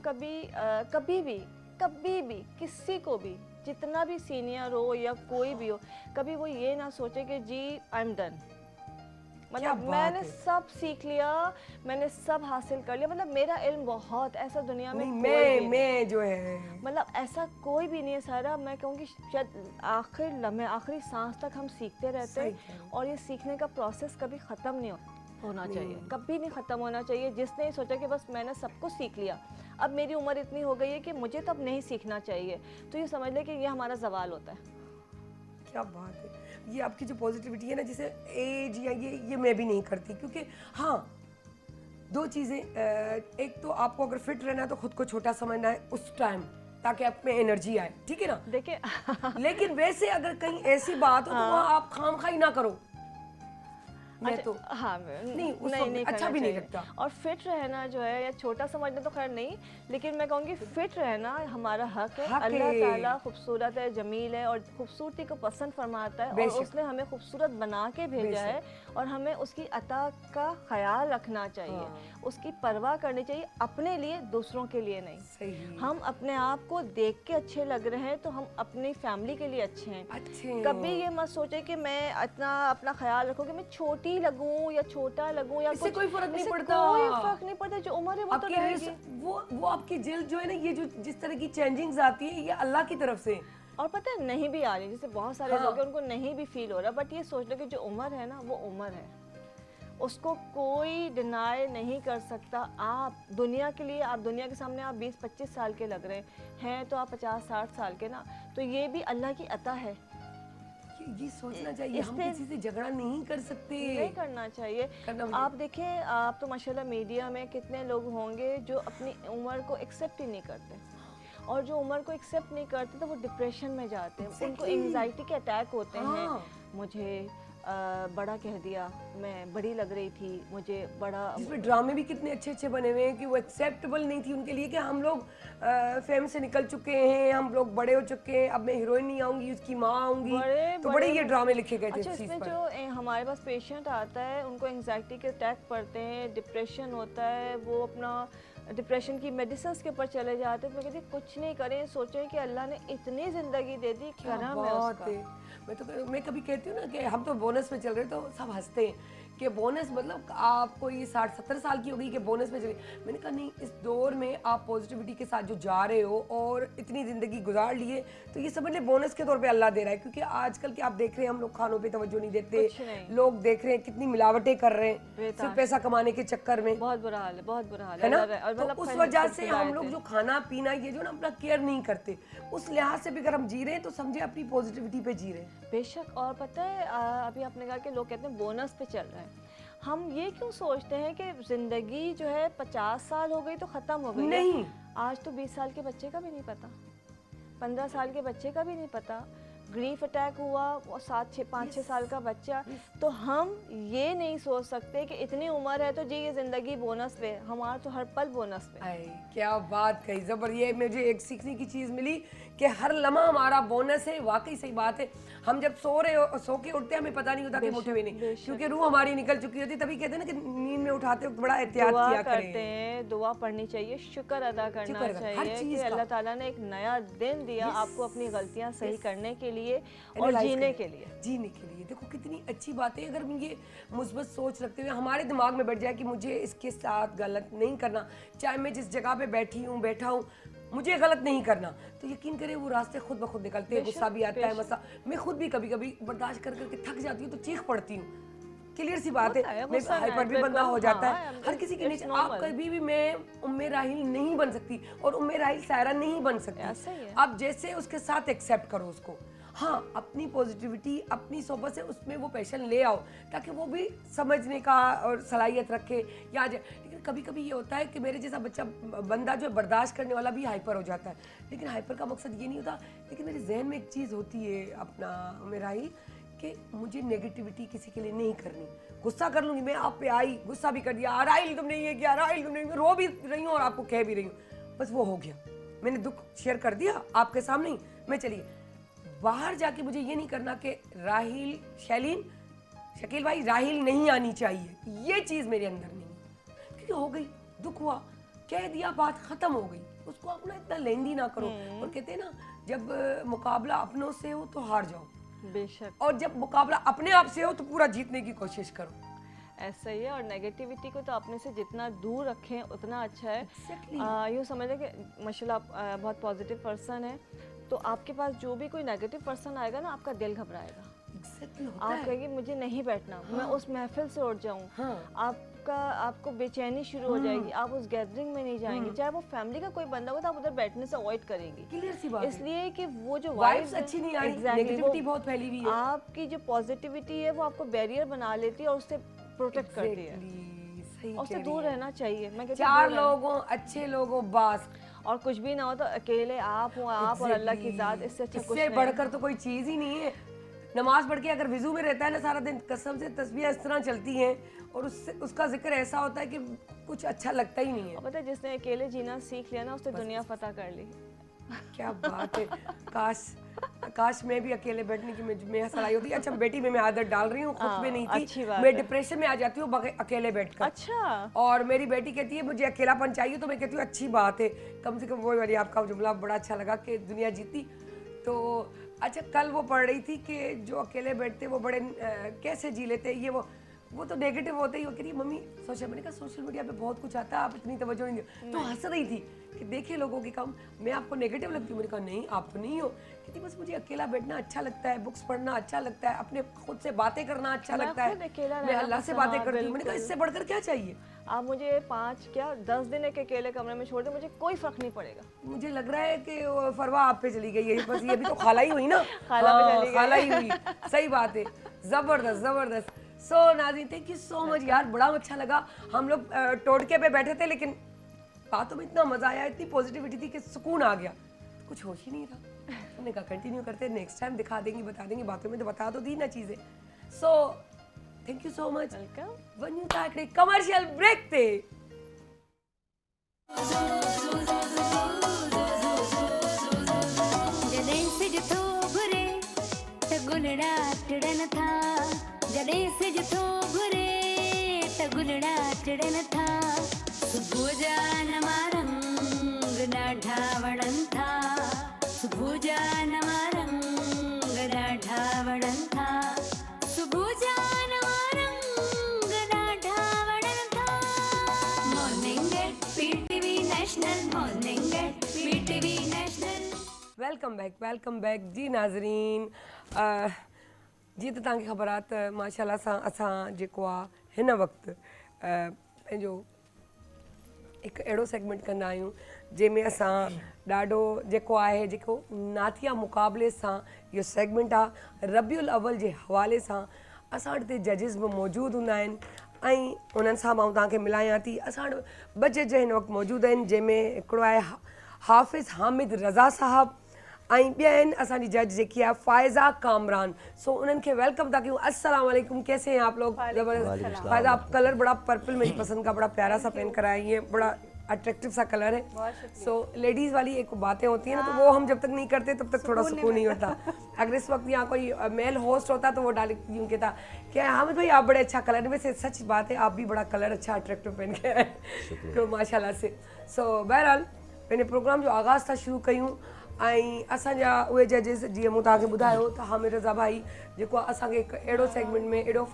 कभी भी किसी को भी, जितना भी सीनियर हो या कोई भी हो, कभी वो ये ना सोचे कि जी आई एम डन, मतलब मैंने सब सीख लिया, मैंने सब हासिल कर लिया, मतलब मेरा इल्म बहुत, ऐसा दुनिया में मैं जो है, मतलब ऐसा कोई भी नहीं है सारा। मैं कहूँगी शायद आखिरी सांस तक हम सीखते रहते हैं, और ये सीखने का प्रोसेस कभी ख़त्म नहीं होना चाहिए, कभी नहीं ख़त्म होना चाहिए। जिसने ये सोचा कि बस मैंने सब कुछ सीख लिया, अब मेरी उम्र इतनी हो गई है कि मुझे तो अब नहीं सीखना चाहिए, तो ये समझ ले कि ये हमारा जवाल होता है। क्या बात है, ये आपकी जो पॉजिटिविटी है ना, जिसे एज या ये मैं भी नहीं करती, क्योंकि हाँ, दो चीज़ें, एक तो आपको अगर फिट रहना है तो खुद को छोटा समझना है उस टाइम, ताकि आप में एनर्जी आए, ठीक है ना। देखिए लेकिन वैसे अगर कहीं ऐसी बात हो तो वहाँ आप खामखाई ना करो। मैं तो हाँ, नहीं अच्छा भी नहीं लगता। और फिट रहना जो है, या छोटा समझना तो खैर नहीं, लेकिन मैं कहूँगी फिट रहना हमारा हक है। अल्लाह ताला खूबसूरत है, जमील है, और खूबसूरती को पसंद फरमाता है, और उसने हमें खूबसूरत बना के भेजा है, और हमें उसकी अता का ख्याल रखना चाहिए, उसकी परवाह करनी चाहिए, अपने लिए, दूसरों के लिए नहीं। सही। हम अपने आप को देख के अच्छे लग रहे हैं तो हम अपनी फैमिली के लिए अच्छे हैं। कभी ये मत सोचे कि मैं इतना अपना ख्याल रखूं कि मैं छोटी लगूं या छोटा लगूं, या इससे कोई फर्क नहीं पड़ता, कोई फर्क नहीं पड़ता, जो उम्र है वो तो रहेगी। वो आपकी जल्द जो है ना, ये जो जिस तरह की चेंजिंग्स आती है, ये अल्लाह की तरफ से। और पता है नहीं भी आ रही, जैसे बहुत सारे लोग हैं उनको नहीं भी फील हो रहा, बट ये सोच लो कि जो उम्र है ना वो उम्र है, उसको कोई डिनाई नहीं कर सकता। आप दुनिया के लिए, आप दुनिया के सामने आप 20-25 साल के लग रहे हैं तो आप 50-60 साल के ना, तो ये भी अल्लाह की अता है। ये सोचना चाहिए, हम किसी से झगड़ा नहीं कर सकते, नहीं करना चाहिए। आप देखें, आप तो माशाल्लाह मीडिया में कितने लोग होंगे जो अपनी उम्र को एक्सेप्ट ही नहीं करते, और जो उम्र को एक्सेप्ट नहीं करते तो वो डिप्रेशन में जाते हैं, उनको एंजाइटी के अटैक होते हैं। मुझे बड़ा कह दिया, मैं बड़ी लग रही थी, मुझे बड़ा। इसमें ड्रामे भी कितने अच्छे अच्छे बने हुए हैं कि वो एक्सेप्टेबल नहीं थी उनके लिए, कि हम लोग फेम से निकल चुके हैं, हम लोग बड़े हो चुके हैं, अब मैं हीरोइन नहीं आऊंगी, उसकी माँ आऊंगी, तो बड़े ये ड्रामे लिखे गए थे। अच्छा, इसमें जो हमारे पास पेशेंट आता है उनको एंजाइटी के अटैक पड़ते हैं, डिप्रेशन होता है, वो अपना डिप्रेशन की मेडिसिन के ऊपर चले जाते हैं, तो कहते कुछ नहीं करें, सोचें कि अल्लाह ने इतनी ज़िंदगी दे दी, करम है उसका। मैं कभी कहती हूँ ना कि हम तो बोनस में चल रहे, तो सब हंसते हैं कि बोनस मतलब आपको ये 60-70 साल की हो गई कि बोनस में चले। मैंने कहा नहीं, इस दौर में आप पॉजिटिविटी के साथ जो जा रहे हो और इतनी ज़िंदगी गुजार लिए, तो ये समझ ले बोनस के तौर पे अल्लाह दे रहा है। क्योंकि आजकल के आप देख रहे हैं, हम लोग खानों पे तवज्जो नहीं देते, लोग देख रहे हैं कितनी मिलावटें कर रहे हैं सिर्फ पैसा कमाने के चक्कर में। बहुत बुरा हाल है, बहुत बुरा हाल है ना। तो उस वजह से हम लोग जो खाना पीना ये जो ना अपना केयर नहीं करते, उस लिहाज से भी अगर हम जी रहे हैं तो समझे अपनी पॉजिटिविटी पे जी रहे हैं। बेशक। और पता है, अभी आपने कहा कि लोग कहते हैं बोनस पे चल रहे हैं, हम ये क्यों सोचते हैं कि ज़िंदगी जो है 50 साल हो गई तो ख़त्म हो गई है? नहीं। आज तो 20 साल के बच्चे का भी नहीं पता, 15 साल के बच्चे का भी नहीं पता। ग्रीफ अटैक हुआ और 5-6 साल का बच्चा, तो हम ये नहीं सोच सकते कि इतनी उम्र है तो जी ये ज़िंदगी बोनस पे, हमारा तो हर पल बोनस पे। आई क्या बात कही, जबर। ये मुझे एक सीखने की चीज़ मिली कि हर लम्हा हमारा बोनस है। वाकई सही बात है। हम जब सो के उठते हैं हमें पता नहीं होता कि उठे हुए नहीं, क्योंकि रूह हमारी निकल चुकी होती है। तभी कहते हैं ना कि नींद में उठाते वक्त बड़ा एहतियात दुआ किया करते करें। हैं, दुआ पढ़नी चाहिए, शुक्र अदा करना हर चाहिए चीज़ कि का। अल्लाह ताला ने एक नया दिन दिया आपको अपनी गलतियां सही करने के लिए और Analyze जीने करें। के लिए। जीने के लिए देखो कितनी अच्छी बात है। अगर हम ये मुस्बत सोच रखते हुए हमारे दिमाग में बैठ जाए कि मुझे इसके साथ गलत नहीं करना, चाहे मैं जिस जगह पे बैठा हूँ मुझे गलत नहीं करना, तो यकीन करें वो रास्ते खुद ब खुद निकलते हैं। गुस्सा भी आता है, मसा मैं खुद भी कभी कभी बर्दाश्त कर करके थक जाती हूँ तो चीख पड़ती हूँ। क्लियर सी बात है, मैं हाइपर भी बंदा हो जाता है। हर किसी के नीचे आप कभी भी मैं उम्मे राहिल नहीं बन सकती और उम्मे राहिल सायरा नहीं बन सकती। आप जैसे उसके साथ एक्सेप्ट करो उसको। हाँ, अपनी पॉजिटिविटी, अपनी सोबत से उसमें वो पैशन ले आओ ताकि वो भी समझने का और सलाहियत रखे या जाए। लेकिन कभी कभी ये होता है कि मेरे जैसा बंदा जो बर्दाश्त करने वाला भी हाइपर हो जाता है। लेकिन हाइपर का मकसद ये नहीं होता। लेकिन मेरे जहन में एक चीज़ होती है अपना मेरा ही कि मुझे नेगेटिविटी किसी के लिए नहीं करनी। गुस्सा कर लूँगी मैं, आप पे आई, गुस्सा भी कर दिया, राहिल तुमने ये किया, राहिल तुमने, रो भी रही हूँ और आपको कह भी रही हूँ। बस वो हो गया, मैंने दुख शेयर कर दिया आपके सामने ही, मैं चलिए। बाहर जाके मुझे ये नहीं करना कि राहिल, शैलीन, शकील भाई राहिल नहीं आनी चाहिए, ये चीज़ मेरे अंदर नहीं है। क्योंकि हो गई, दुख हुआ, कह दिया, बात ख़त्म हो गई, उसको अपना इतना लेंदी ना करो। और कहते हैं ना, जब मुकाबला अपनों से हो तो हार जाओ, बेशक, और जब मुकाबला अपने आप से हो तो पूरा जीतने की कोशिश करो। ऐसा ही है। और नेगेटिविटी को तो अपने से जितना दूर रखें उतना अच्छा है। Exactly. यूँ समझ लें कि माशाल्लाह आप बहुत पॉजिटिव पर्सन है, तो आपके पास जो भी कोई नेगेटिव पर्सन आएगा ना, आपका दिल घबराएगा। Exactly होता आप है। कहेंगे मुझे नहीं बैठना, मैं उस महफिल से उठ जाऊं। हाँ। आपको बेचैनी शुरू हो जाएगी, आप उस गैदरिंग में नहीं जाएंगे। चाहे वो फैमिली का कोई बंदा हो तो आप उधर बैठने से अवॉइड करेंगी। क्लियर सी बात है। इसलिए कि वो जो वाइब्स अच्छी नहीं आ रही, नेगेटिविटी बहुत फैली हुई है। आपकी जो पॉजिटिविटी है वो आपको बैरियर बना लेती है और उससे प्रोटेक्ट करती है। सही और उससे कह रही दूर है। रहना चाहिए। मैं कहती हूँ चार दूर रहना। लोगों, अच्छे लोगों बस। और कुछ भी ना हो तो अकेले आप हो, आप और अल्लाह की ज़ात, इससे अच्छा कुछ इससे नहीं। बढ़कर तो कोई चीज़ ही नहीं है। नमाज पढ़ के अगर विजू में रहता है ना सारा दिन, कसम से तस्बीहें इस तरह चलती हैं और उससे उसका जिक्र ऐसा होता है कि कुछ अच्छा लगता ही नहीं है। और पता है जिसने अकेले जीना सीख लिया ना, उसने दुनिया फतह कर ली। क्या बात है। काश मैं भी अकेले बैठने की मैं सलाही होती। अच्छा बेटी में मैं आदत डाल रही हूँ, खुद में नहीं अच्छी थी। बात मैं है। डिप्रेशन में आ जाती हूँ अकेले बैठकर। अच्छा, और मेरी बेटी कहती है मुझे अकेलापन चाहिए, तो मैं कहती हूँ अच्छी बात है, कम से कम वो वाली आपका जुमला बड़ा अच्छा लगा कि दुनिया जीती। तो अच्छा, कल वो पढ़ रही थी कि जो अकेले बैठते वो बड़े कैसे जी लेते, ये वो तो नेगेटिव होते ही। वो कह रही मम्मी सोशल, मैंने कहा सोशल मीडिया पे बहुत कुछ आता है, आप इतनी तवज्जो नहीं दो। तो हंस रही थी कि देखिए लोगों के काम, मैं आपको नेगेटिव लगती हूँ? मैंने कहा नहीं, आप तो नहीं हो। कहती बस मुझे अकेला बैठना अच्छा लगता है, बुक्स पढ़ना अच्छा लगता है, अपने खुद से बातें करना अच्छा लगता है, मैं अल्लाह से बातें करती हूँ। मैंने कहा इससे बढ़कर क्या चाहिए? आप मुझे 10 दिन एक अकेले कमरे में छोड़ दे, मुझे कोई फर्क नहीं पड़ेगा। मुझे लग रहा है कि वो फरवा आप पे चली गई है, बस ये भी तो खाला ही हुई ना। खाला पे चली गई। खाला ही हुई, सही बात है। जबरदस्त जबरदस्त। सो नाज़रीन, थैंक यू सो मच यार, बड़ा अच्छा लगा। हम लोग टोटके पे बैठे थे लेकिन बातों में इतना मजा आया, इतनी पॉजिटिविटी थी कि सुकून आ गया, कुछ होश ही नहीं रहा। हमने कहा कंटिन्यू करते, नेक्स्ट टाइम दिखा देंगी, बता देंगी। बातों में तो बता तो दी ना चीजें। So thank you so much. Welcome. वन्यू ताकड़े कमर्शियल ब्रेक थे। जॾहिं सिज थो घुरे त गुलड़ा टिड़न था, जॾहिं सिज थो घुरे त गुलड़ा टिड़न था। सुबुह जा नवां रंग ॾाढा वणनि था, सुबुह जा नवां रंग ॾाढा वणनि था, सुबुह जा नवां रंग ॾाढा वणनि था। Morning at PTV national, morning at PTV national. Welcome back जी नाज़रीन। जी तो तव्हांखे ख़बर आहे त माशाल्लाह सां असां जेको आहे हिन वक़्तु पंहिंजो हिकु अहिड़ो सेगमेंट कंदा आहियूं जंहिंमें असां ॾाढो जेको आहे जेको नातिया मुक़ाबले सां इहो सेगमेंट आहे। रबियुल अव्वल जे हवाले सां असां वटि हिते जजिस बि मौजूदु हूंदा आहिनि। ऐं उन्हनि सां मां तव्हांखे मिलायां थी। असां वटि ॿ जज हिन वक़्तु मौजूदु आहिनि, जंहिंमें हिकिड़ो आहे हाफ़िज़ हामिद रज़ा साहब ऐं ॿिया आहिनि असांजी जज जेकी आहे फ़ाइज़ा कामरान। सो उन्हनि खे वेलकम था कयूं। अस्सलाम वालेकुम, कैसे हैं आप लोग? ज़बरदस्त। फ़ायदा, आप कलर बड़ा पर्पल मेरी पसंद का बड़ा प्यारा सा पहन कर आई है, बड़ा अट्रैक्टिव सा कलर है। सो लेडीज़ वाली एक बातें होती हैं ना, तो वो हम जब तक नहीं करते तब तक थोड़ा सुकून नहीं होता। अगर इस वक्त यहाँ कोई मेल होस्ट होता तो वो डाल यूँ कहता क्या हामिद भाई आप बड़े अच्छा कलर, वैसे सच बात है आप भी बड़ा कलर अच्छा अट्रैक्टिव पहन के आए तो माशाल्लाह से। सो बहरहाल मैंने प्रोग्राम जो आगाज़ था शुरू कयूं ऐं असांजा उहे जजिस जीअं मूं तव्हांखे ॿुधायो त हामिद रज़ा भाई जेको आहे असांखे हिकु अहिड़ो सेगमेंट में एॾो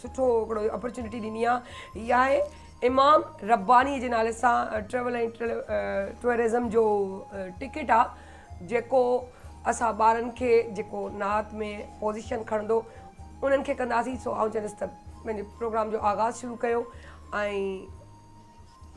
सुठो हिकिड़ो अपॉर्चुनिटी ॾिनी आहे। इहा आहे इमाम रब्बानी जे नाले सां ट्रेवल ऐं टूरिज़म जो टिकट आहे, जेको असां ॿारनि खे जेको नात में पोज़ीशन खणंदो उन्हनि खे कंदासीं। सो आउं चवंदसि त पंहिंजे प्रोग्राम जो आगाज़ शुरू कयो। ऐं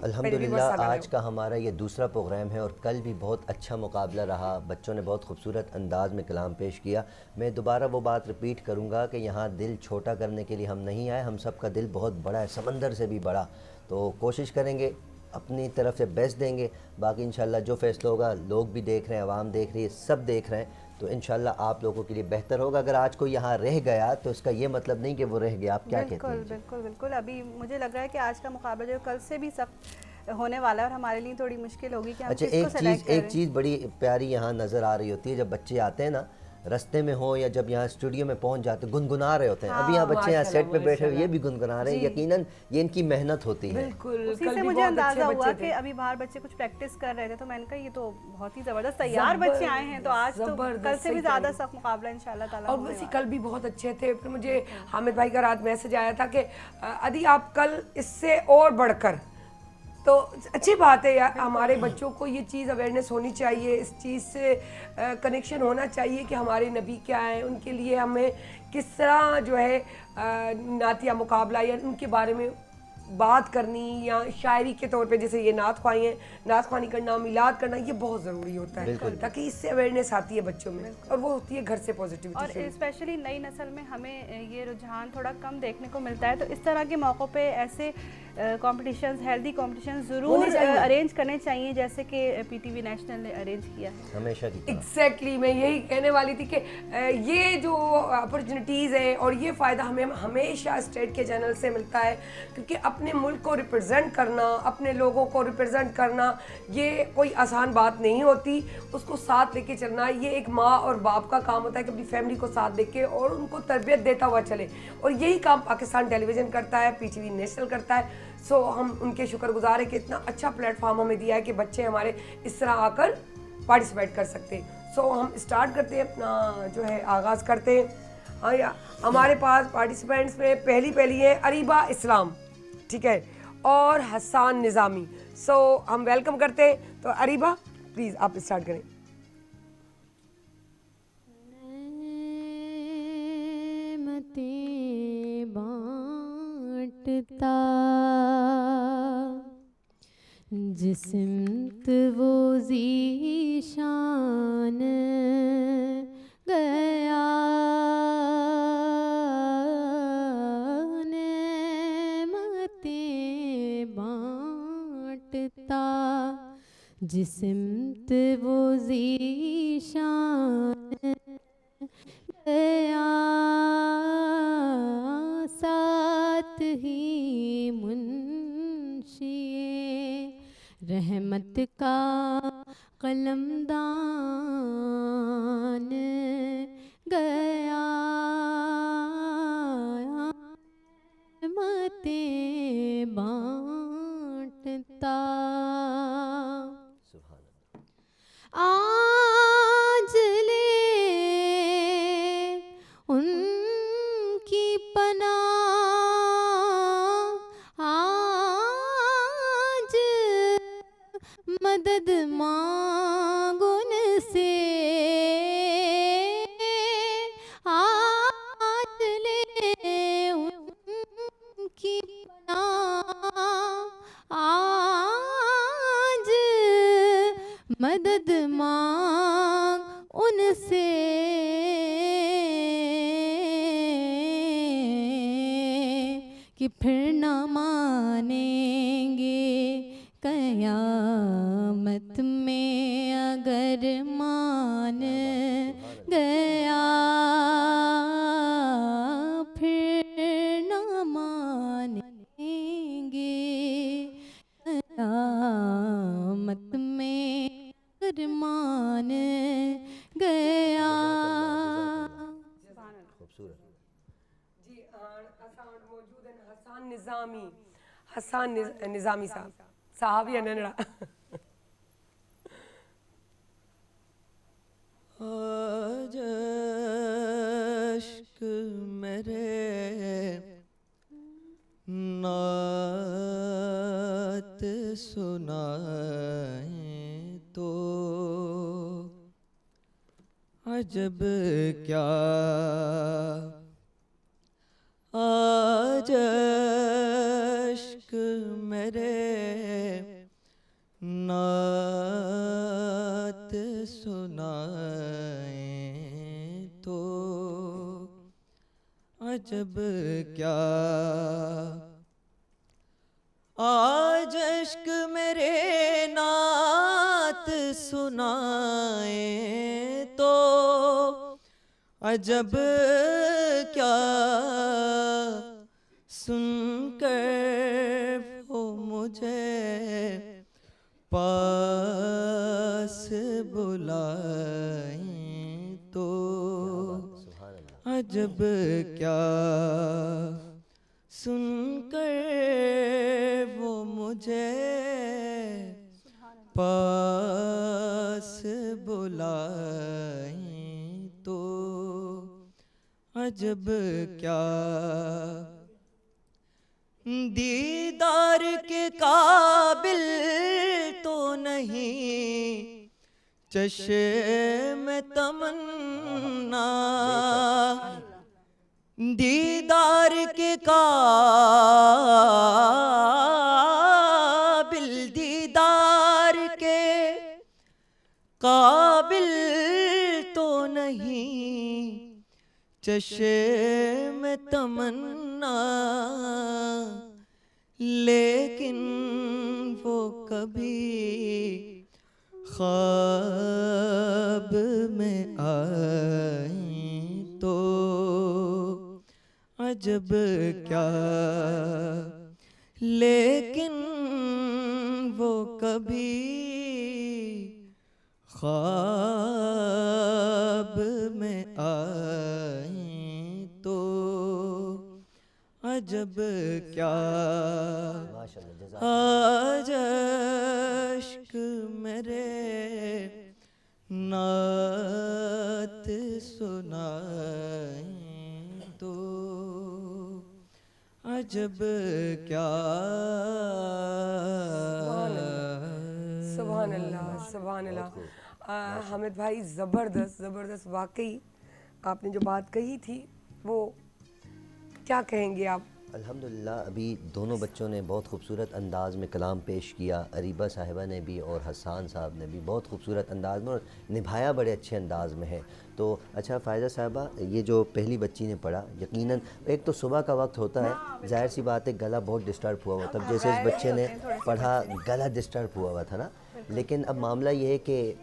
अल्हम्दुलिल्लाह आज का हमारा ये दूसरा प्रोग्राम है और कल भी बहुत अच्छा मुकाबला रहा। बच्चों ने बहुत खूबसूरत अंदाज में कलाम पेश किया। मैं दोबारा वो बात रिपीट करूँगा कि यहाँ दिल छोटा करने के लिए हम नहीं आए, हम सब का दिल बहुत बड़ा है, समंदर से भी बड़ा। तो कोशिश करेंगे, अपनी तरफ से बेस्ट देंगे। बाकी इंशाल्लाह जो फैसला होगा, लोग भी देख रहे हैं, आवाम देख रही है, सब देख रहे हैं, तो इंशाल्लाह आप लोगों के लिए बेहतर होगा। अगर आज कोई यहाँ रह गया तो इसका ये मतलब नहीं कि वो रह गया। आप क्या कहते हैं? बिल्कुल बिल्कुल। अभी मुझे लग रहा है कि आज का मुकाबला जो कल से भी सख्त होने वाला है और हमारे लिए थोड़ी मुश्किल होगी कि हम अच्छा, एक चीज़ बड़ी प्यारी यहाँ नज़र आ रही होती है, जब बच्चे आते हैं ना रास्ते में हो या जब यहाँ स्टूडियो में पहुँच जाते गुनगुना रहे होते हैं। अभी यहाँ बच्चे यहाँ सेट पे बैठे हुए ये भी गुनगुना रहे हैं। यकीनन ये इनकी मेहनत होती है। उसी से मुझे अंदाजा हुआ कि अभी बाहर बच्चे कुछ प्रैक्टिस कर रहे थे, तो मैंने कहा ये तो बहुत ही ज़बरदस्त तैयार बच्चे आए हैं, तो आज तो कल से भी ज़्यादा सख्त मुकाबला इंशाल्लाह ताला। और वैसे कल भी बहुत अच्छे थे। फिर मुझे हामिद भाई का रात मैसेज आया था कि अदी आप कल इससे और बढ़कर, तो अच्छी बात है यार। हमारे बच्चों को ये चीज़ अवेयरनेस होनी चाहिए, इस चीज़ से कनेक्शन होना चाहिए कि हमारे नबी क्या हैं, उनके लिए हमें किस तरह जो है नातिया मुकाबला या उनके बारे में बात करनी, या शायरी के तौर पे जैसे ये नात ख्वाही है, नात ख्वानी करना, मिलाद करना, ये बहुत ज़रूरी होता है ताकि इससे अवेयरनेस आती है बच्चों में और वो होती है घर से पॉजिटिविटी। और स्पेशली नई नस्ल में हमें ये रुझान थोड़ा कम देखने को मिलता है, तो इस तरह के मौक़ों पे ऐसे कॉम्पिटिशन्स, हेल्दी कॉम्पिटिशन्स ज़रूर अरेंज करने चाहिए, जैसे कि पीटीवी नेशनल ने अरेंज किया है हमेशा की। एग्जैक्टली मैं यही कहने वाली थी कि ये जो अपॉर्चुनिटीज़ है और ये फ़ायदा हमें हमेशा स्टेट के चैनल से मिलता है, क्योंकि अपने मुल्क को रिप्रेजेंट करना, अपने लोगों को रिप्रेजेंट करना, ये कोई आसान बात नहीं होती। उसको साथ लेके चलना ये एक माँ और बाप का काम होता है कि अपनी फैमिली को साथ देके और उनको तरबियत देता हुआ चले, और यही काम पाकिस्तान टेलीविज़न करता है, पीटीवी नेशनल करता है। सो हम उनके शुक्रगुजार हैं कि इतना अच्छा प्लेटफॉर्म हमें दिया है कि बच्चे हमारे इस तरह आकर पार्टिसिपेट कर सकते हैं। सो हम स्टार्ट करते हैं, अपना जो है आगाज़ करते हैं। हमारे पास पार्टिसिपेंट्स में पहली है अरीबा इस्लाम, ठीक है, और हसान निज़ामी। सो हम वेलकम करते हैं। तो अरीबा प्लीज़ आप स्टार्ट करें। बांटता जिस्मत वो ज़ीशान गया, नेमतें बांटता जिस्मत वो ज़ीशान गया, साथ ही मुंशिए रहमत का कलमदान गया, रहमतें बांटता। आज ले उनकी पनाह, आज मदद मांग उनसे, आज ले उनकी पनाह, आज मदद मांग उनसे, कि फिर न मानेंगे कयामत में अगर मान गया, फिर न मानेंगे कयामत में अगर मान गया। खूबसूरत। जी असां वटि मौजूद आहिनि हसान निज़ामी साहब या नंढड़ा। आज अश्क मेरे नात सुनाए तो अजब क्या, आज अश्क मेरे नात सुनाए तो अजब क्या, आज अश्क मेरे नात सुनाए तो अजब क्या, सुनकर वो मुझे पास बुलाए तो अजब क्या, सुनकर वो मुझे पास बुलाए तो अजब क्या, दीदार के काबिल तो नहीं चश्मे तमन्ना, दीदार के काबिल, दीदार के काबिल तो नहीं चश्मे तमन्ना, लेकिन वो कभी ख्वाब में आए तो अजब क्या, लेकिन वो कभी ख्वाब में आए तो अजब क्या, आज अश्क मेरे नात सुनाए तो अजब क्या। सुभान अल्लाह, सुभान अल्लाह। हामिद भाई ज़बरदस्त वाकई आपने जो बात कही थी वो क्या कहेंगे आप? अल्हम्दुलिल्लाह अभी दोनों बच्चों ने बहुत खूबसूरत अंदाज़ में कलाम पेश किया, अरीबा साहिबा ने भी और हसान साहब ने भी बहुत खूबसूरत अंदाज़ में और निभाया बड़े अच्छे अंदाज़ में है। तो अच्छा फ़ायज़ा साहिबा, ये जो पहली बच्ची ने पढ़ा, यकीनन एक तो सुबह का वक्त होता है, जाहिर सी बात है गला बहुत डिस्टर्ब हुआ हुआ, तब जैसे इस बच्चे ने पढ़ा गला डिस्टर्ब हुआ हुआ था ना, लेकिन अब मामला ये है कि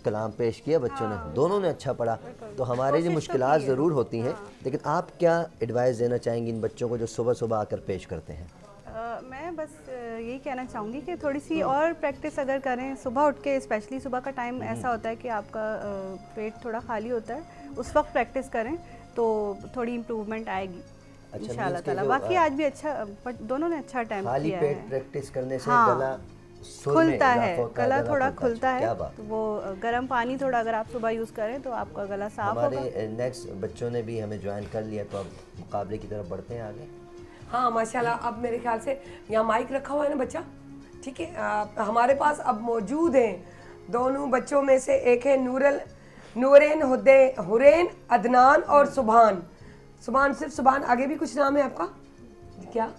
कलाम पेश किया बच्चों ने, दोनों ने अच्छा पढ़ा, तो हमारे लिए मुश्किलात ज़रूर होती हैं, लेकिन आप क्या एडवाइस देना चाहेंगी इन बच्चों को जो सुबह सुबह आकर पेश करते हैं? मैं बस यही कहना चाहूँगी कि थोड़ी सी और प्रैक्टिस अगर करें सुबह उठ के, स्पेशली सुबह का टाइम ऐसा होता है कि आपका पेट थोड़ा खाली होता है, उस वक्त प्रैक्टिस करें तो थोड़ी इम्प्रूवमेंट आएगी इंशाल्लाह ताला। बाकी आज भी अच्छा, दोनों ने अच्छा टाइम खाली किया पेट है। प्रैक्टिस करने से हाँ, गला खुलता है, गला थोड़ा खुलता है, क्या बात। तो वो गर्म पानी थोड़ा अगर आप सुबह यूज़ करें तो आपका गला साफ होगा। हमारे नेक्स्ट बच्चों ने भी हमें ज्वाइन कर लिया, तो अब मुकाबले की तरफ बढ़ते हैं आगे। हाँ माशाल्लाह, अब मेरे ख्याल से यहाँ माइक रखा हुआ है ना बच्चा, ठीक है। हमारे पास अब मौजूद हैं दोनों बच्चों में से, एक है नूरेन हुरैन अदनान और सुभान। सिर्फ सुभान, आगे भी कुछ नाम है आपका क्या?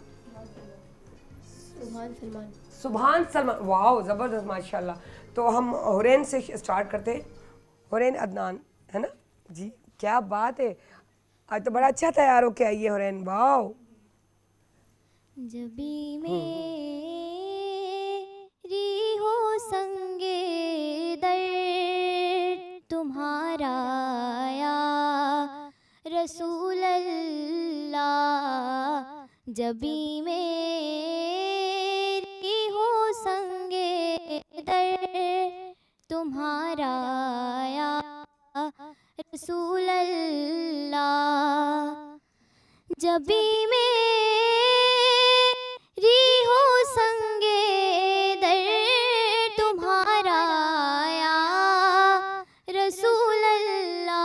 सुभान सलमान, वाह ज़बरदस्त माशाल्लाह। तो हम हुरैन से स्टार्ट करते हैं, हुरैन अदनान है ना जी, क्या बात है, आज तो बड़ा अच्छा तैयार होके आई है हुरैन, वाह जबी मेरी हो संगे दर्द तुम्हारा या रसूल अल्लाह, जबी मेरी हो संगे दर्द तुम्हारा या रसूल अल्लाह, जबी मेरी हो संगे दर्द तुम्हारा या रसूल अल्लाह,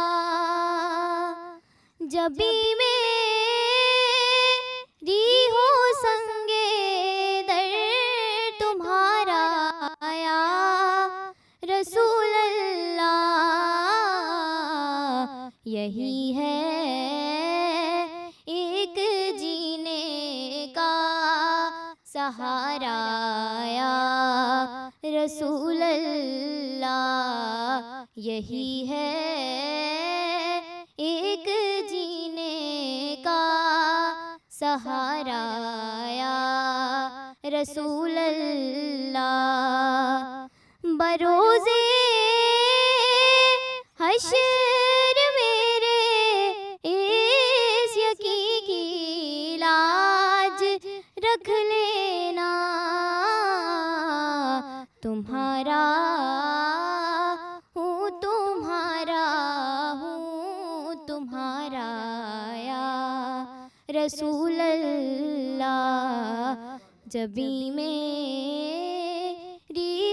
जबी मेरी हो संगे दर्द तुम्हारा या रसूल अल्लाह, यही है एक जीने का सहारा या रसूल अल्लाह, यही है एक जीने का सहारा या रसूल अल्लाह, बरोज़े हश्र मेरे इस यकी की लाज रख लेना, तुम्हारा हूँ तुम्हारा हूँ तुम्हारा या रसूल अल्लाह, जबी मेरी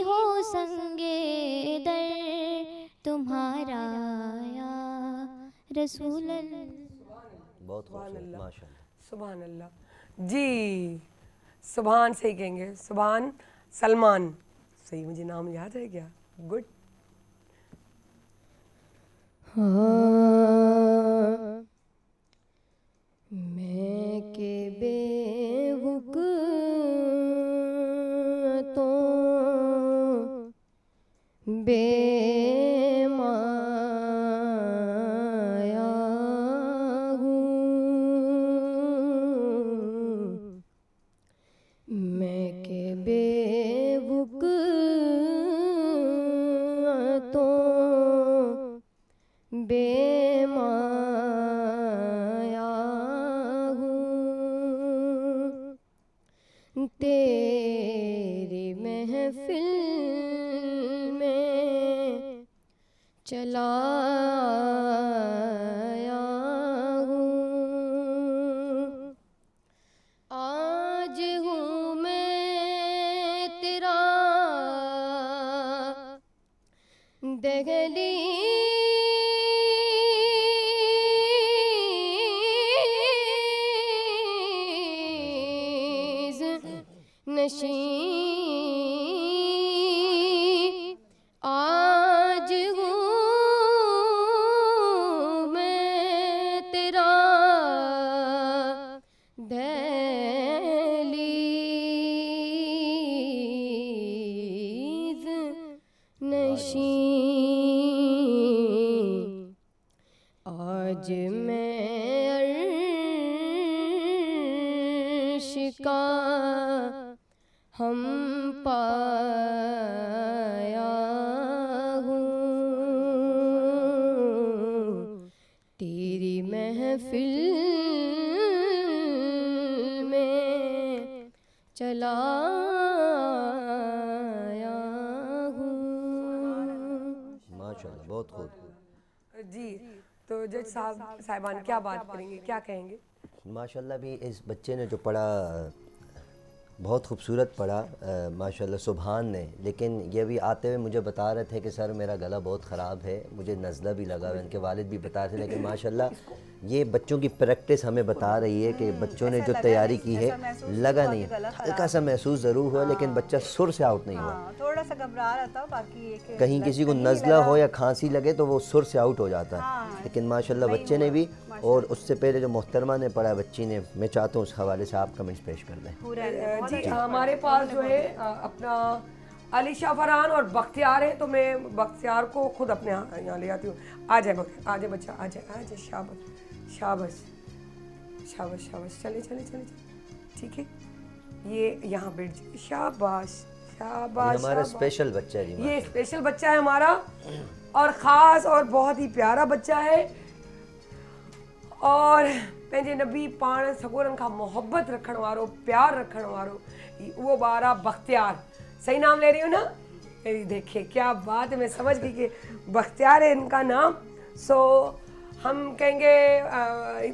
हो संगे दर्द तुम्हारा या रसूल अल्लाह। बहुत खूबसूरत माशाल्लाह। सुभान अल्लाह जी, सुभान सही कहेंगे, सुभान सलमान सही, मुझे नाम याद है क्या? गुड। हाँ, मैं के बेवुक तो बेमाया हूँ, मैं के बेवुक तो बेमाया हूँ, तेरी महफिल में चला आया हूँ, आज हूँ मैं तेरा दहलीज़ नशीं, आज हूँ मैं तेरा दहलीज़ नशीं, आज मैं अर्श का हम पाया हूँ, तेरी महफिल में चला आया हूँ। माशाल्लाह बहुत खूब। जी, तो जज साहब साहिबान क्या बात करेंगे, क्या कहेंगे? माशाल्लाह भी इस बच्चे ने जो पढ़ा बहुत खूबसूरत पढ़ा माशाल्लाह सुभान ने, लेकिन ये भी आते हुए मुझे बता रहे थे कि सर मेरा गला बहुत ख़राब है, मुझे नज़ला भी लगा हुआ है, उनके वालिद भी बता रहे थे, लेकिन माशाल्लाह ये बच्चों की प्रैक्टिस हमें बता रही है कि बच्चों ने जो तैयारी की है लगा नहीं, हल्का सा महसूस ज़रूर हुआ, लेकिन बच्चा सुर से आउट नहीं हुआ। थोड़ा सा घबरा रहा था, बाकी कहीं किसी को नज़ला हो या खांसी लगे तो वो सुर से आउट हो जाता है, लेकिन माशाल्लाह बच्चे ने भी, और उससे पहले जो मोहतरमा ने पढ़ा बच्ची ने, मैं चाहता हूँ उस हवाले से आप कमेंट्स पेश कर दें। जी, हमारे पास जो है अपना अलीशा फरहान और बख्तियार है, तो मैं बख्तियार को खुद अपने यहाँ ले आती हूँ। आ जाए बख्तियार, आ जाए बच्चा, आ जाए, आ जाए, शाबाश शाबाश शाबाश शाबाश, चले चले चले चले, ठीक है। ये यहाँ बैठ जाइए, शाबाश ये शाबाश हमारा शाबाश। स्पेशल बच्चा है जी। ये स्पेशल बच्चा है हमारा, और ख़ास और बहुत ही प्यारा बच्चा है, और पंहिंजे नबी पाण सगोरनि खां मोहब्बत रखण वारो, प्यार रखण वारो, वो बारा बख्तियार। सही नाम ले रही हूँ ना? मेरी देखिए क्या बात है, मैं समझ गई कि बख्तियार है इनका नाम। सो हम कहेंगे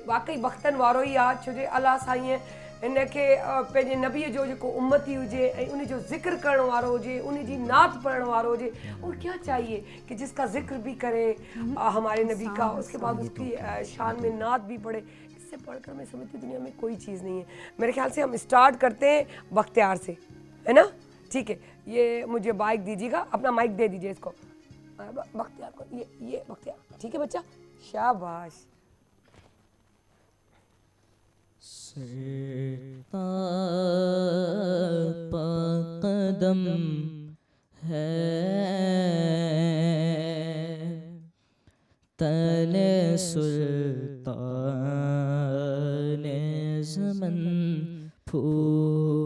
वाकई बख्तन वारो ही आहे, छो जो अलाह साईं इनखे पंहिंजे नबीअ जो जेको उम्मती हुजे ऐं उन जो ज़िक्र करण वारो हुजे, उन जी नात पढ़ण वारो हुजे, और क्या चाहिए कि जिसका जिक्र भी करे हमारे नबी का, उसके बाद उसकी शान में नात भी पढ़े। इससे पढ़कर मैं समझती दुनिया में कोई चीज़ नहीं है। मेरे ख्याल से हम स्टार्ट करते हैं बख्तियार से, है ना? ठीक है, ये मुझे माइक दीजिएगा, अपना माइक दे दीजिए इसको बख्तियार को। ये बख्तियार, ठीक है बच्चा, शाबाश। कदम है तने सुल्तान ज़मन फूल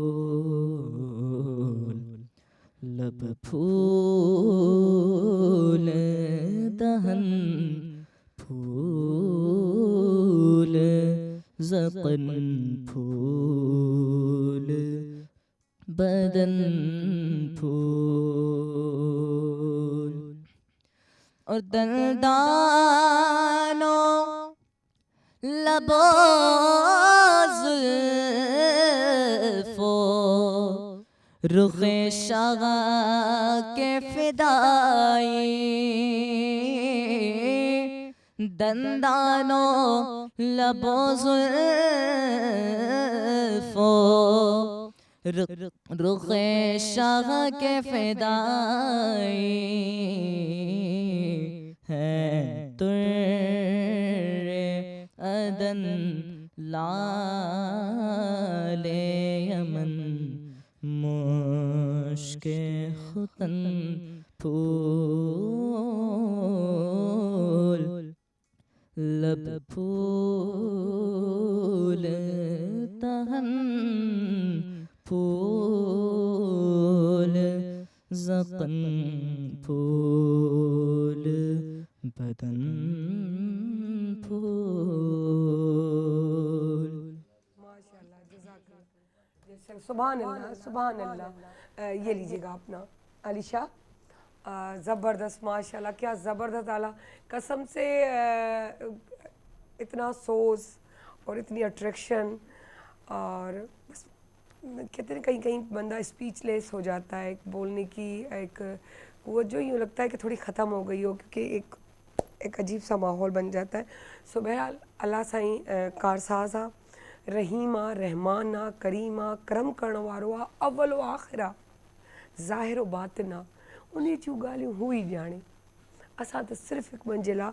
लब फूल दहन फूल ज़क़न फूल बदन फूल और दंदानों लबों ज़ुल्फ़ो रुख़े शागा के फ़िदाई दंदानो लबों ज़ुल्फ़ो रुख़े शाह के फ़िदाई है तुर्रे अदन लाले यमन मुश्के खुतन फूल लब फूल तहन फूल ज़क़न फूल बदन फूल। माशाल्लाह, जज़ाकल्लाह, सुभान अल्लाह सुभान अल्लाह। ये लीजिएगा अपना अलीशा, ज़बरदस्त माशाल्लाह, क्या ज़बरदस्त आला, कसम से इतना सोच और इतनी अट्रैक्शन, और बस कहते हैं कहीं कहीं बंदा स्पीचलेस हो जाता है, बोलने की एक वो जो यूँ लगता है कि थोड़ी ख़त्म हो गई हो, क्योंकि एक अजीब सा माहौल बन जाता है। सो बहरहाल अल्लाह साईं कारसाज़ आहे, रहीम आहे, रहमान आहे, करीम आहे, करम करण वारो आहे, अव्वल व आख़िर आहे, ज़ाहिर व बातिन आहे, उन जूं ॻाल्हियूं हू ई ॼाणे। असां त सिर्फ़ु हिकु ॿिनि जे लाइ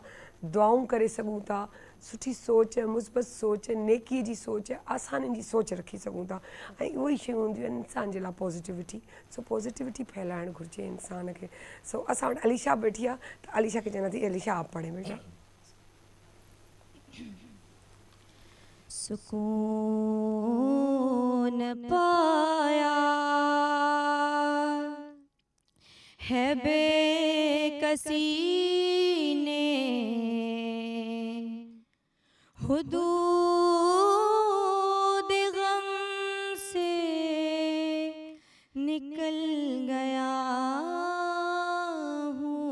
दुआऊं करे सघूं था, सुठी सोच, मुस्बत सोच, नेकीअ जी सोच, आसाननि जी सोच रखी सघूं था, ऐं उहो ई शयूं हूंदियूं आहिनि इंसान जे लाइ पॉज़िटिविटी। सो पॉज़िटिविटी फैलाइणु घुरिजे इंसान खे। सो असां वटि अलीशा वेठी आहे, त अलीशा खे चवंदा थी, अलीशा आप पढ़े बेटा। सुकून पाया है बेकसी ने, हुदूद गम से निकल गया हूँ,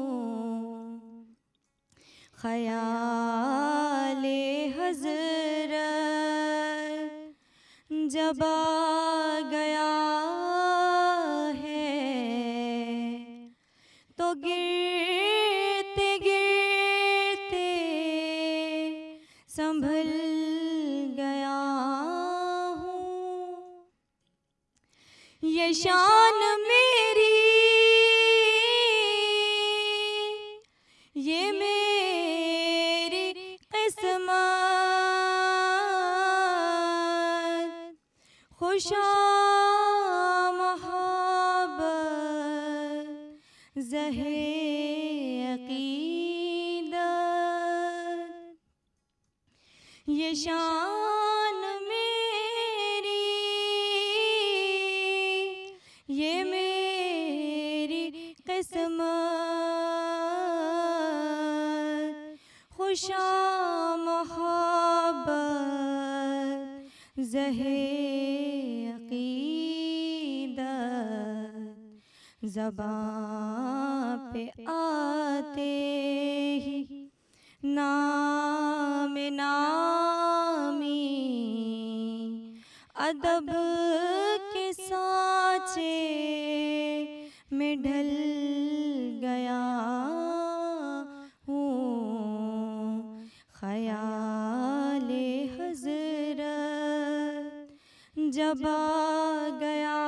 ख़याले हज़रत जब आ गया है, तो गिरते गिरते संभल गया हूँ। ये शान मेरी, ये मेरी किस्मत, खुशामहाबत ज़हे अक़ीदत, ये शान मेरी, खुशा मोहब्बत ज़हे अक़ीदत ज़बां पे आते ही नाम नामी अदब के सांचे में ढल गया हूँ ख़याले हज़रत जब आ गया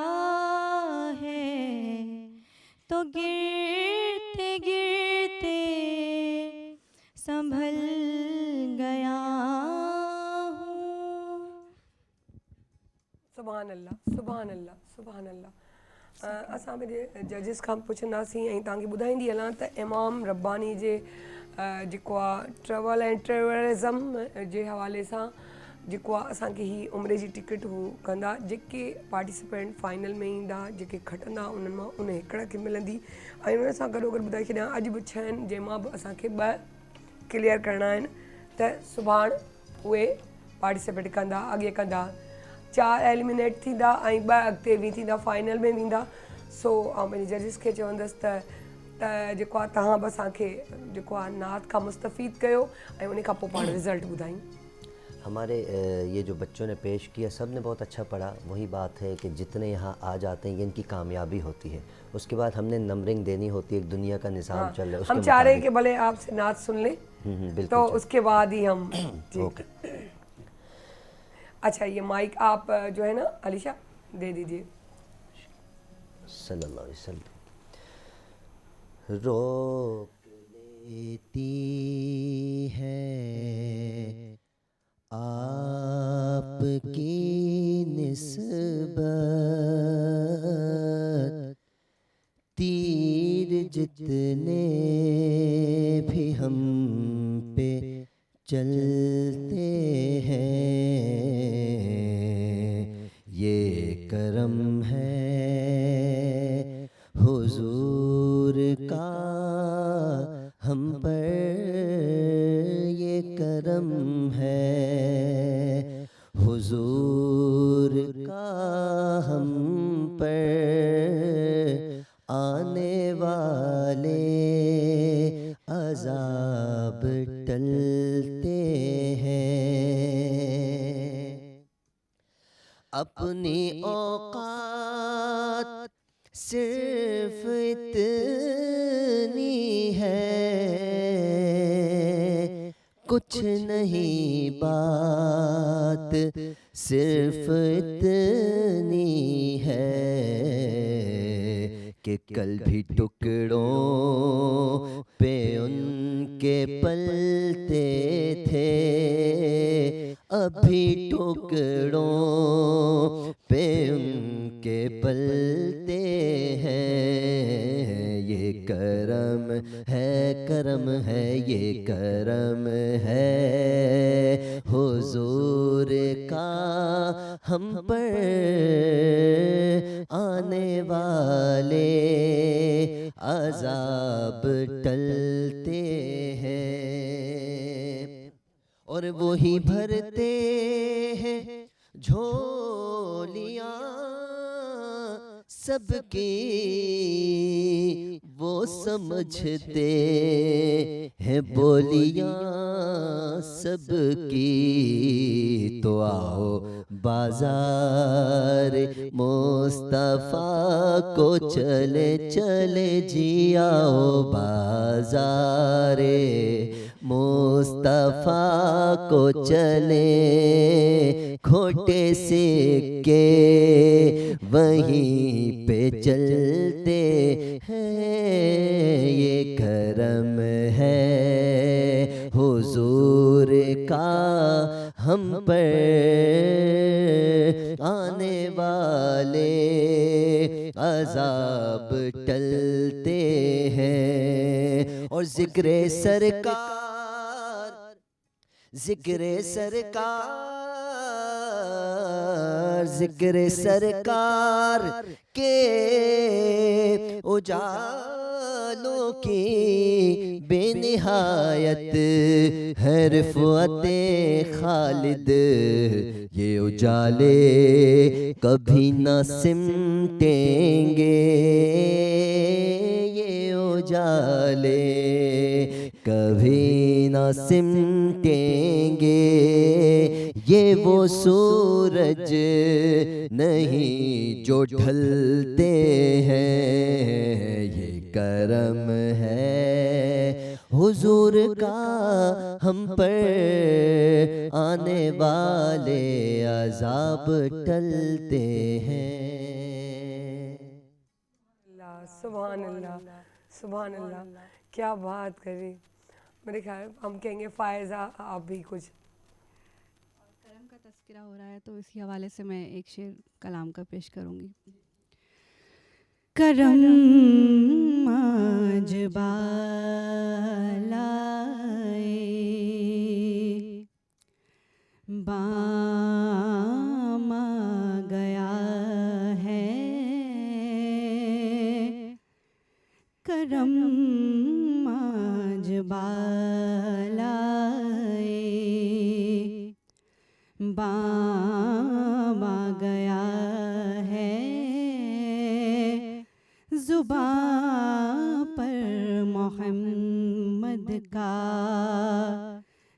है तो गिरते गिरते संभल गया हूँ। सुभान अल्लाह सुभान अल्लाह सुभान अल्लाह। असां पंहिंजे जजिस खां पुछंदासीं ऐं तव्हांखे ॿुधाईंदी हलां त इमाम रब्बानी जे जेको आहे ट्रेवल एंड ट्रेवलिज़म जे हवाले सां जेको आहे असांखे ही उमिरि जी टिकट हू कंदा, जेके पार्टिसिपेंट फाइनल में ईंदा, जेके खटंदा उन्हनि मां उन हिकिड़ा खे मिलंदी। ऐं उन सां गॾोगॾु ॿुधाए छॾियां अॼु बि 6 आहिनि जंहिंमां बि असांखे 2 क्लियर करणा आहिनि त सुभाणे उहे पार्टिसिपेट कंदा, अॻे कंदा। 4 एलिमिनेट थींदा ऐं 2 अॻिते बि थींदा, फाइनल में वेंदा। सो आउं पंहिंजे जजिस खे चवंदसि त जेको आहे तव्हां बि असांखे जेको आहे नात खां मुस्तफ़ीद कयो ऐं उन खां पोइ पाण रिज़ल्ट ॿुधायूं। हमारे ये जो बच्चों ने पेश किया सब ने बहुत अच्छा पढ़ा। वही बात है कि जितने यहाँ आ जाते हैं ये इनकी कामयाबी होती है। उसके बाद हमने नंबरिंग देनी होती है, एक दुनिया का निज़ाम चल रहा है। हम चाह रहे हैं कि भले आपसे नात सुन लें बिल्कुल तो उसके बाद ही हम ओके। अच्छा ये माइक आप जो है ना अलीशा दे दीजिए। सल्लल्लाहु अलैहि वसल्लम। रोक लेती है आपकी निस्बत, तीर जितने भी हम पे चलते हैं, ये करम है हुजूर का हम पर, ये करम है हुजूर का हम पर, आने वाले अज़ाब टलते हैं। अपनी औकात सिर्फ इतनी है, कुछ नहीं बात सिर्फ इतनी है कि कल भी टुकड़ों पे उनके पलते थे, अभी टुकड़ों पे उनके पलते हैं। ये करम है ये करम है हुजूर का हम पर, आने वाले अज़ाब टलते हैं। और वही भरते हैं झोलियाँ सबकी, वो समझते हैं बोलियाँ सबकी। तो आओ बाजार मुस्तफ़ा को चले चले जी आओ बाज़ारे मुस्तफ़ा को चले, खोटे सिक्के वहीं पे चलते हैं। ये करम है हुजूर का हम पर, आने वाले अज़ाब टलते हैं। और ज़िक्रे सरकार जिक्र सरकार के उजालों की बेनिहायत है रिफ़अते खालिद, ये उजाले कभी न सिमटेंगे, ये उजाले कभी न सिमटेंगे, ये वो सूरज नहीं जो ढलते हैं, ये करम है हुजूर का हम पर, आने वाले अज़ाब टलते हैं। सुभान अल्लाह, सुभान अल्लाह, क्या बात करी। मेरे ख्याल हम कहेंगे फ़ायज़ा आप भी कुछ। करम का तज़किरा हो रहा है तो इसी हवाले से मैं एक शेर कलाम का पेश करूँगी। करम आज बालाए बाम आ गया है, करम आज बालाए बाम आ गया है, ज़ुबां पर मोहम्मद का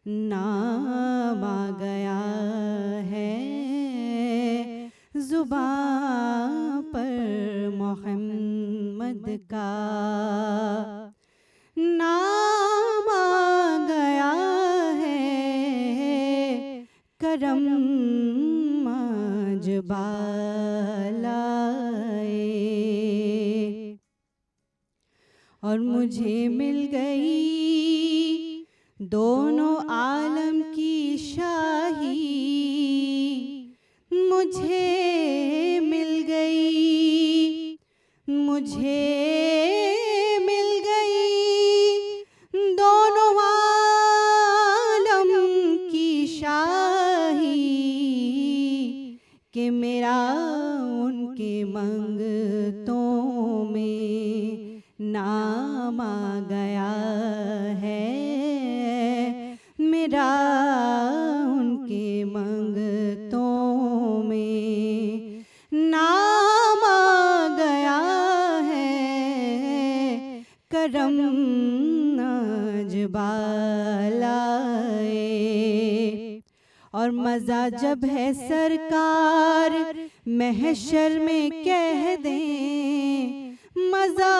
नाम आ गया है, ज़ुबां पर मोहम्मद का नाम आ गया है, करम आज बालाए। और मुझे मिल गई दोनों आलम की शाही, मुझे मिल गई, मुझे मिल गई दोनों आलम की शाही, कि मेरा उनके मंगतों में नाम आ गया है, मेरा उनके मंगतों में नाम आ गया है, करम आज बालाए। और मज़ा जब है सरकार महशर में कह दें, मज़ा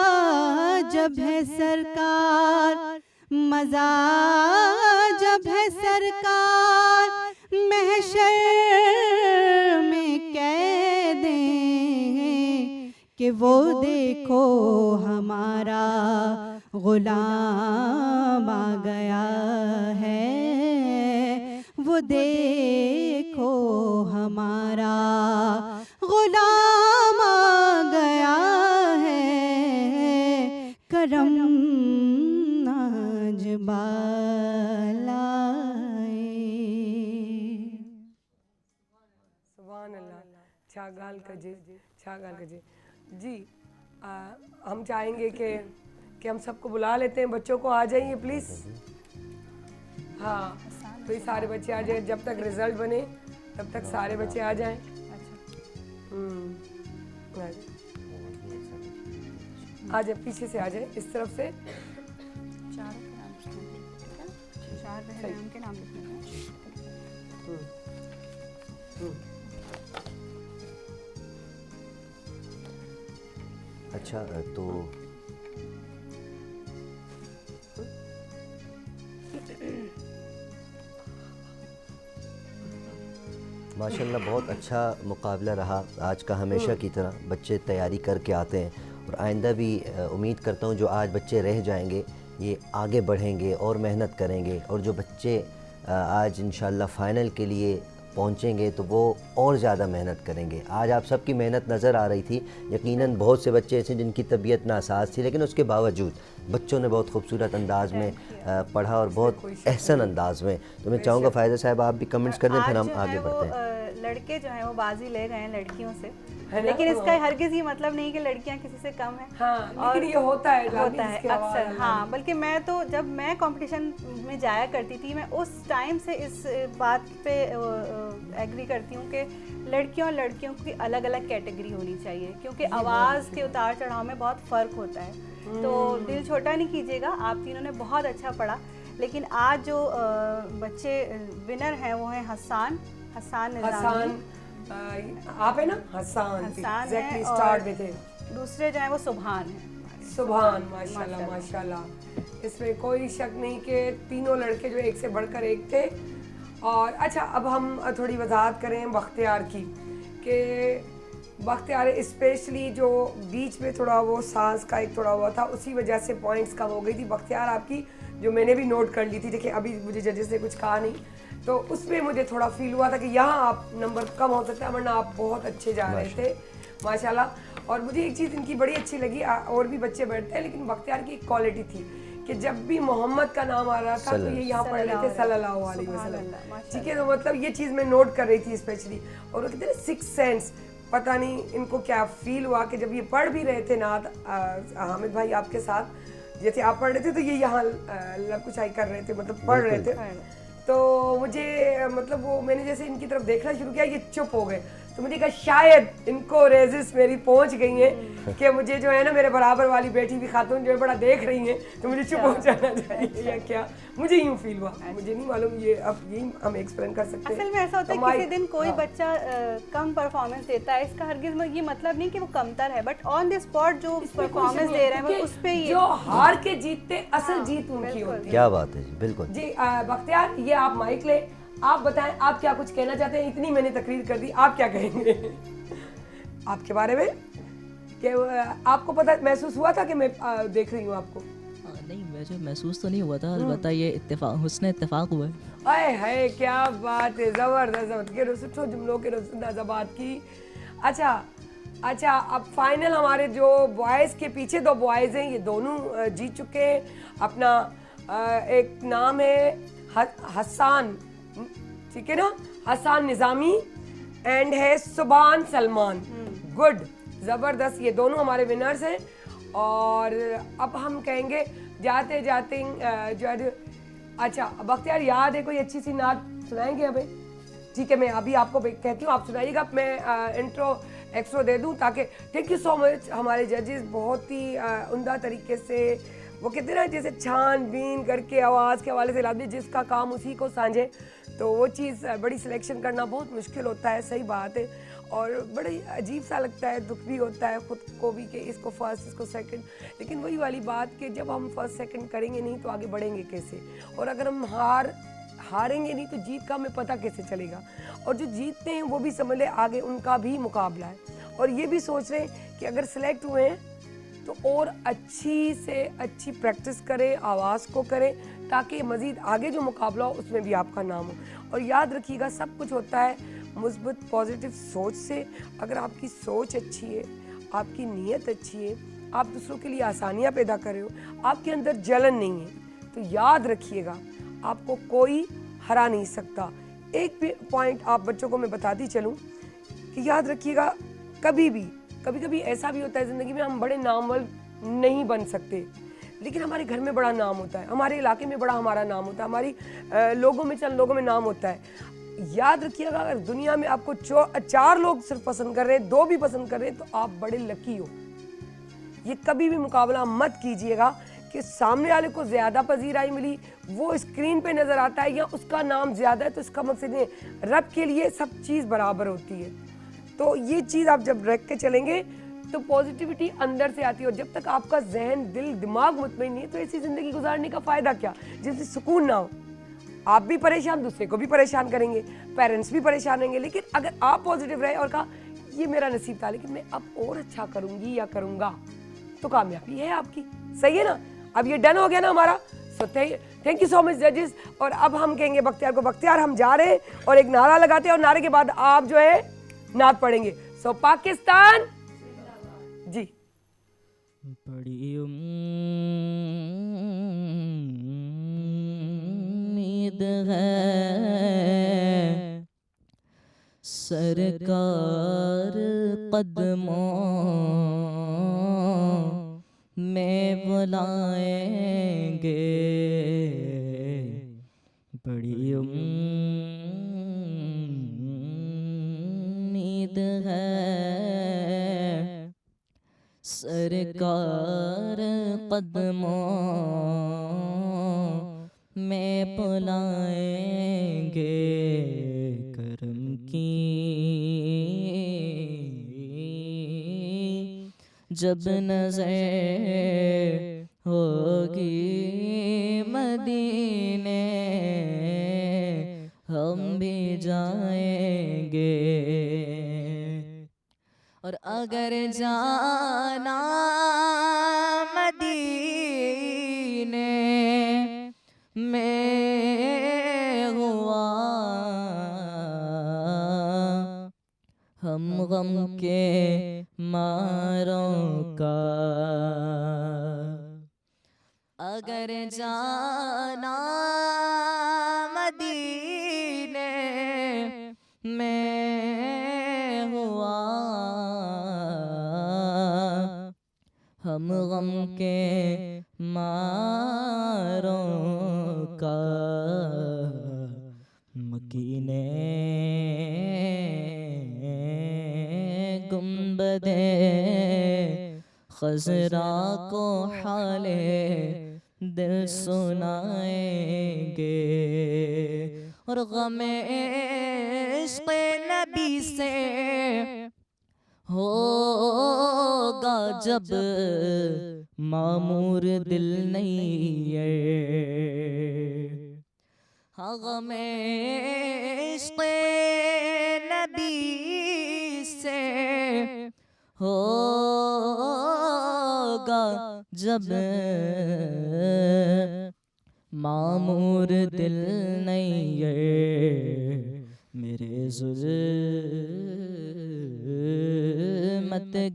जब है सरकार, मज़ा जब है सरकार महशर में कह दें, कि वो देखो हमारा गुलाम आ गया है, वो देखो हमारा गुलाम आ गया है, करम आज बालाए। सुभान अल्लाह, छा गाल कजे, छा गाल कजे। जी हम चाहेंगे कि हम सबको बुला लेते हैं, बच्चों को आ जाइए प्लीज़। हाँ भाई सारे बच्चे आ जाए, जब तक रिजल्ट बने तब तक सारे बच्चे आ जाएं। आ जाए, पीछे से आ जाए, इस तरफ से। चार बहन के नाम लिखने हैं। अच्छा तो माशाल्लाह बहुत अच्छा मुकाबला रहा आज का। हमेशा की तरह बच्चे तैयारी करके आते हैं और आइंदा भी उम्मीद करता हूँ जो आज बच्चे रह जाएंगे ये आगे बढ़ेंगे और मेहनत करेंगे, और जो बच्चे आज इंशाल्लाह फ़ाइनल के लिए पहुँचेंगे तो वो और ज़्यादा मेहनत करेंगे। आज आप सबकी मेहनत नज़र आ रही थी। यकीनन बहुत से बच्चे ऐसे जिनकी तबीयत नासाज थी, लेकिन उसके बावजूद बच्चों ने बहुत खूबसूरत अंदाज में पढ़ा और बहुत एहसन अंदाज में। तो मैं चाहूँगा फ़ायदा साहब आप भी कमेंट्स कर दें, फिर हम आगे बढ़ते हैं। लड़के जो हैं वो बाजी ले गए हैं लड़कियों से, है ना? लेकिन इसका हरगिज़ ये मतलब नहीं कि लड़कियां किसी से कम हैं। हाँ, और लेकिन ये होता है होता है इसके अलावा अक्सर, हाँ। बल्कि मैं तो जब मैं कंपटीशन में जाया करती थी, मैं उस टाइम से इस बात पे एग्री करती हूँ कि लड़कियों और लड़कियों की अलग अलग कैटेगरी होनी चाहिए, क्योंकि आवाज़ के उतार चढ़ाव में बहुत फ़र्क होता है। तो दिल छोटा नहीं कीजिएगा, आप तीनों ने बहुत अच्छा पढ़ा, लेकिन आज जो बच्चे विनर हैं वो हैं हसान निज़ामी, आप है ना, हसान हैं, स्टार्ट और में थे। दूसरे जो हैं वो सुभान हैं। सुभान, माशाल्लाह माशाल्लाह, इसमें कोई शक नहीं कि तीनों लड़के जो एक से बढ़कर एक थे। और अच्छा, अब हम थोड़ी वजाहत करें बख्तियार की, कि बख्तियार स्पेशली जो बीच में थोड़ा वो सांस का एक थोड़ा हुआ था, उसी वजह से पॉइंट्स कम हो गई थी बख्तियार आपकी, जो मैंने भी नोट कर ली थी। देखिए अभी मुझे जजेस ने कुछ कहा नहीं, तो उसमें मुझे थोड़ा फील हुआ था कि यहाँ आप नंबर कम हो सकता है, वरना आप बहुत अच्छे जा रहे थे माशाल्लाह। और मुझे एक चीज़ इनकी बड़ी अच्छी लगी, और भी बच्चे बैठते हैं, लेकिन बख्तियार की एक क्वालिटी थी कि जब भी मोहम्मद का नाम आ रहा था तो ये यहाँ पढ़ रहे थे सल्लल्लाहु अलैहि वसल्लम, ठीक है। तो मतलब ये चीज़ मैं नोट कर रही थी स्पेशली। और वो कहते हैं सिक्स सेंस, पता नहीं इनको क्या फील हुआ कि जब ये पढ़ भी रहे थे नात हामिद भाई आपके साथ, जैसे आप पढ़ रहे थे तो ये यहाँ लकुचाई कर रहे थे, मतलब पढ़ रहे थे। तो मुझे मतलब वो मैंने जैसे इनकी तरफ देखना शुरू किया, ये चुप हो गए, तो मुझे कहा शायद इनको रेजिस मेरी पहुंच गई है कि मुझे जो है ना मेरे बराबर वाली बेटी भी खातून जो है बड़ा देख रही हैं, तो मुझे चुप हो जाना चाहिए या क्या, मुझे यूँ फील हुआ। मुझे नहीं मालूम, ये अब यही हम एक्सप्लेन कर सकते हैं। असल में ऐसा होता है किसी दिन कोई बच्चा कम परफॉर्मेंस देता है, इसका हरगिज़ ये मतलब नहीं कि वो कमतर है, बट ऑन द स्पॉट जो परफॉर्मेंस दे रहे हैं वो उस पे ही, जो हार के जीतते असल जीत उनकी होती है। क्या बात है जी, बिल्कुल जी। बख्तियार, ये आप माइक ले, आप बताएं आप क्या कुछ कहना चाहते हैं। इतनी मैंने तकरीर कर दी, आप क्या कहेंगे आपके बारे में? कि आपको पता महसूस हुआ था कि मैं देख रही हूँ आपको? नहीं, मुझे महसूस तो नहीं हुआ था, अलबत्ता ये हुस्न इत्तेफाक हुआ है। आए हाय, क्या बात है, जबरदस्त के सुठो जुमलों के नाजाबाद की। अच्छा, अब फाइनल हमारे जो बॉयज़ के पीछे दो बॉयज़ हैं, ये दोनों जीत चुके हैं। अपना एक नाम है हसान, ठीक है ना, हसान निज़ामी, एंड है सुभान सलमान। गुड, ज़बरदस्त, ये दोनों हमारे विनर्स हैं। और अब हम कहेंगे जाते जाते जो, अच्छा बख्तियार याद है कोई अच्छी सी नात सुनाएंगे हमें? ठीक है, मैं अभी आपको कहती हूँ, आप सुनाइएगा, मैं इंट्रो एक्सट्रो दे दूँ ताकि। थैंक यू सो मच, हमारे जजेस बहुत ही उम्दा तरीके से, वो कहते हैं ना जैसे छानबीन करके आवाज़ के हवाले से लाते, जिसका काम उसी को सांझे, तो वो चीज़ बड़ी सिलेक्शन करना बहुत मुश्किल होता है, सही बात है। और बड़ी अजीब सा लगता है, दुख भी होता है ख़ुद को भी कि इसको फर्स्ट इसको सेकंड, लेकिन वही वाली बात कि जब हम फर्स्ट सेकंड करेंगे नहीं तो आगे बढ़ेंगे कैसे? और अगर हम हारेंगे नहीं तो जीत का हमें पता कैसे चलेगा? और जो जीतते हैं वो भी समझ ले आगे उनका भी मुकाबला है, और ये भी सोच रहे हैं कि अगर सेलेक्ट हुए हैं तो और अच्छी से अच्छी प्रैक्टिस करें, आवाज़ को करें, ताकि मज़ीद आगे जो मुकाबला हो उसमें भी आपका नाम हो। और याद रखिएगा, सब कुछ होता है मुस्बत पॉजिटिव सोच से। अगर आपकी सोच अच्छी है, आपकी नीयत अच्छी है, आप दूसरों के लिए आसानियाँ पैदा कर रहे हो, आपके अंदर जलन नहीं है, तो याद रखिएगा आपको कोई हरा नहीं सकता। एक पॉइंट आप बच्चों को मैं बताती चलूँ कि याद रखिएगा, कभी कभी ऐसा भी होता है ज़िंदगी में, हम बड़े नामवर नहीं बन सकते, लेकिन हमारे घर में बड़ा नाम होता है, हमारे इलाके में बड़ा हमारा नाम होता है, हमारी लोगों में चंद लोगों में नाम होता है। याद रखिएगा, अगर दुनिया में आपको 4 लोग सिर्फ पसंद कर रहे हैं, 2 भी पसंद कर रहे हैं, तो आप बड़े लकी हो। ये कभी भी मुकाबला मत कीजिएगा कि सामने वाले को ज़्यादा पजीराई मिली, वो स्क्रीन पे नज़र आता है, या उसका नाम ज़्यादा है, तो इसका मकसद नहीं है। रब के लिए सब चीज़ बराबर होती है। तो ये चीज़ आप जब रख के चलेंगे तो पॉजिटिविटी अंदर से आती है। और जब तक आपका जहन, दिल, दिमाग मुतमईन नहीं है, तो ऐसी ज़िंदगी गुजारने का फ़ायदा क्या, जिससे सुकून ना हो। आप भी परेशान, दूसरे को भी परेशान करेंगे, पेरेंट्स भी परेशान रहेंगे। लेकिन अगर आप पॉजिटिव रहे और कहा ये मेरा नसीब था, लेकिन मैं अब और अच्छा करूँगी या करूँगा, तो कामयाबी है आपकी। सही है ना? अब ये डन हो गया ना हमारा। सो थैंक यू सो मच जजेस। और अब हम कहेंगे बख्तियार को, बख्तियार हम जा रहे हैं, और एक नारा लगाते हैं, और नारे के बाद आप जो है नात पढ़ेंगे। सो पाकिस्तान जी। बड़ी उम्मीद है सरकार कदमों में बुलाएंगे, बड़ी उम्मीद है सरकार कदमों में बुलाएंगे, करम की जब नज़र होगी मदीने, हम भी जाएंगे। और अगर जाना मदीने में हुआ, हम गम के मारों का, अगर जाना मदीने में हुआ, हम गम के मारों का, मकीने गुंबदे खज़रा को हाले दिल सुनाएंगे, और गमे इश्क़ नबी से होगा जब मामूर दिल नहीं है। हाँ, गमे इश्क़ नबी से होगा जब मामूर दिल नहीं है। मेरे ज़ुल्मत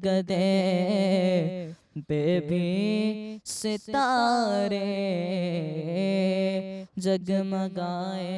गदे पे भी सितारे जगमगाएंगे।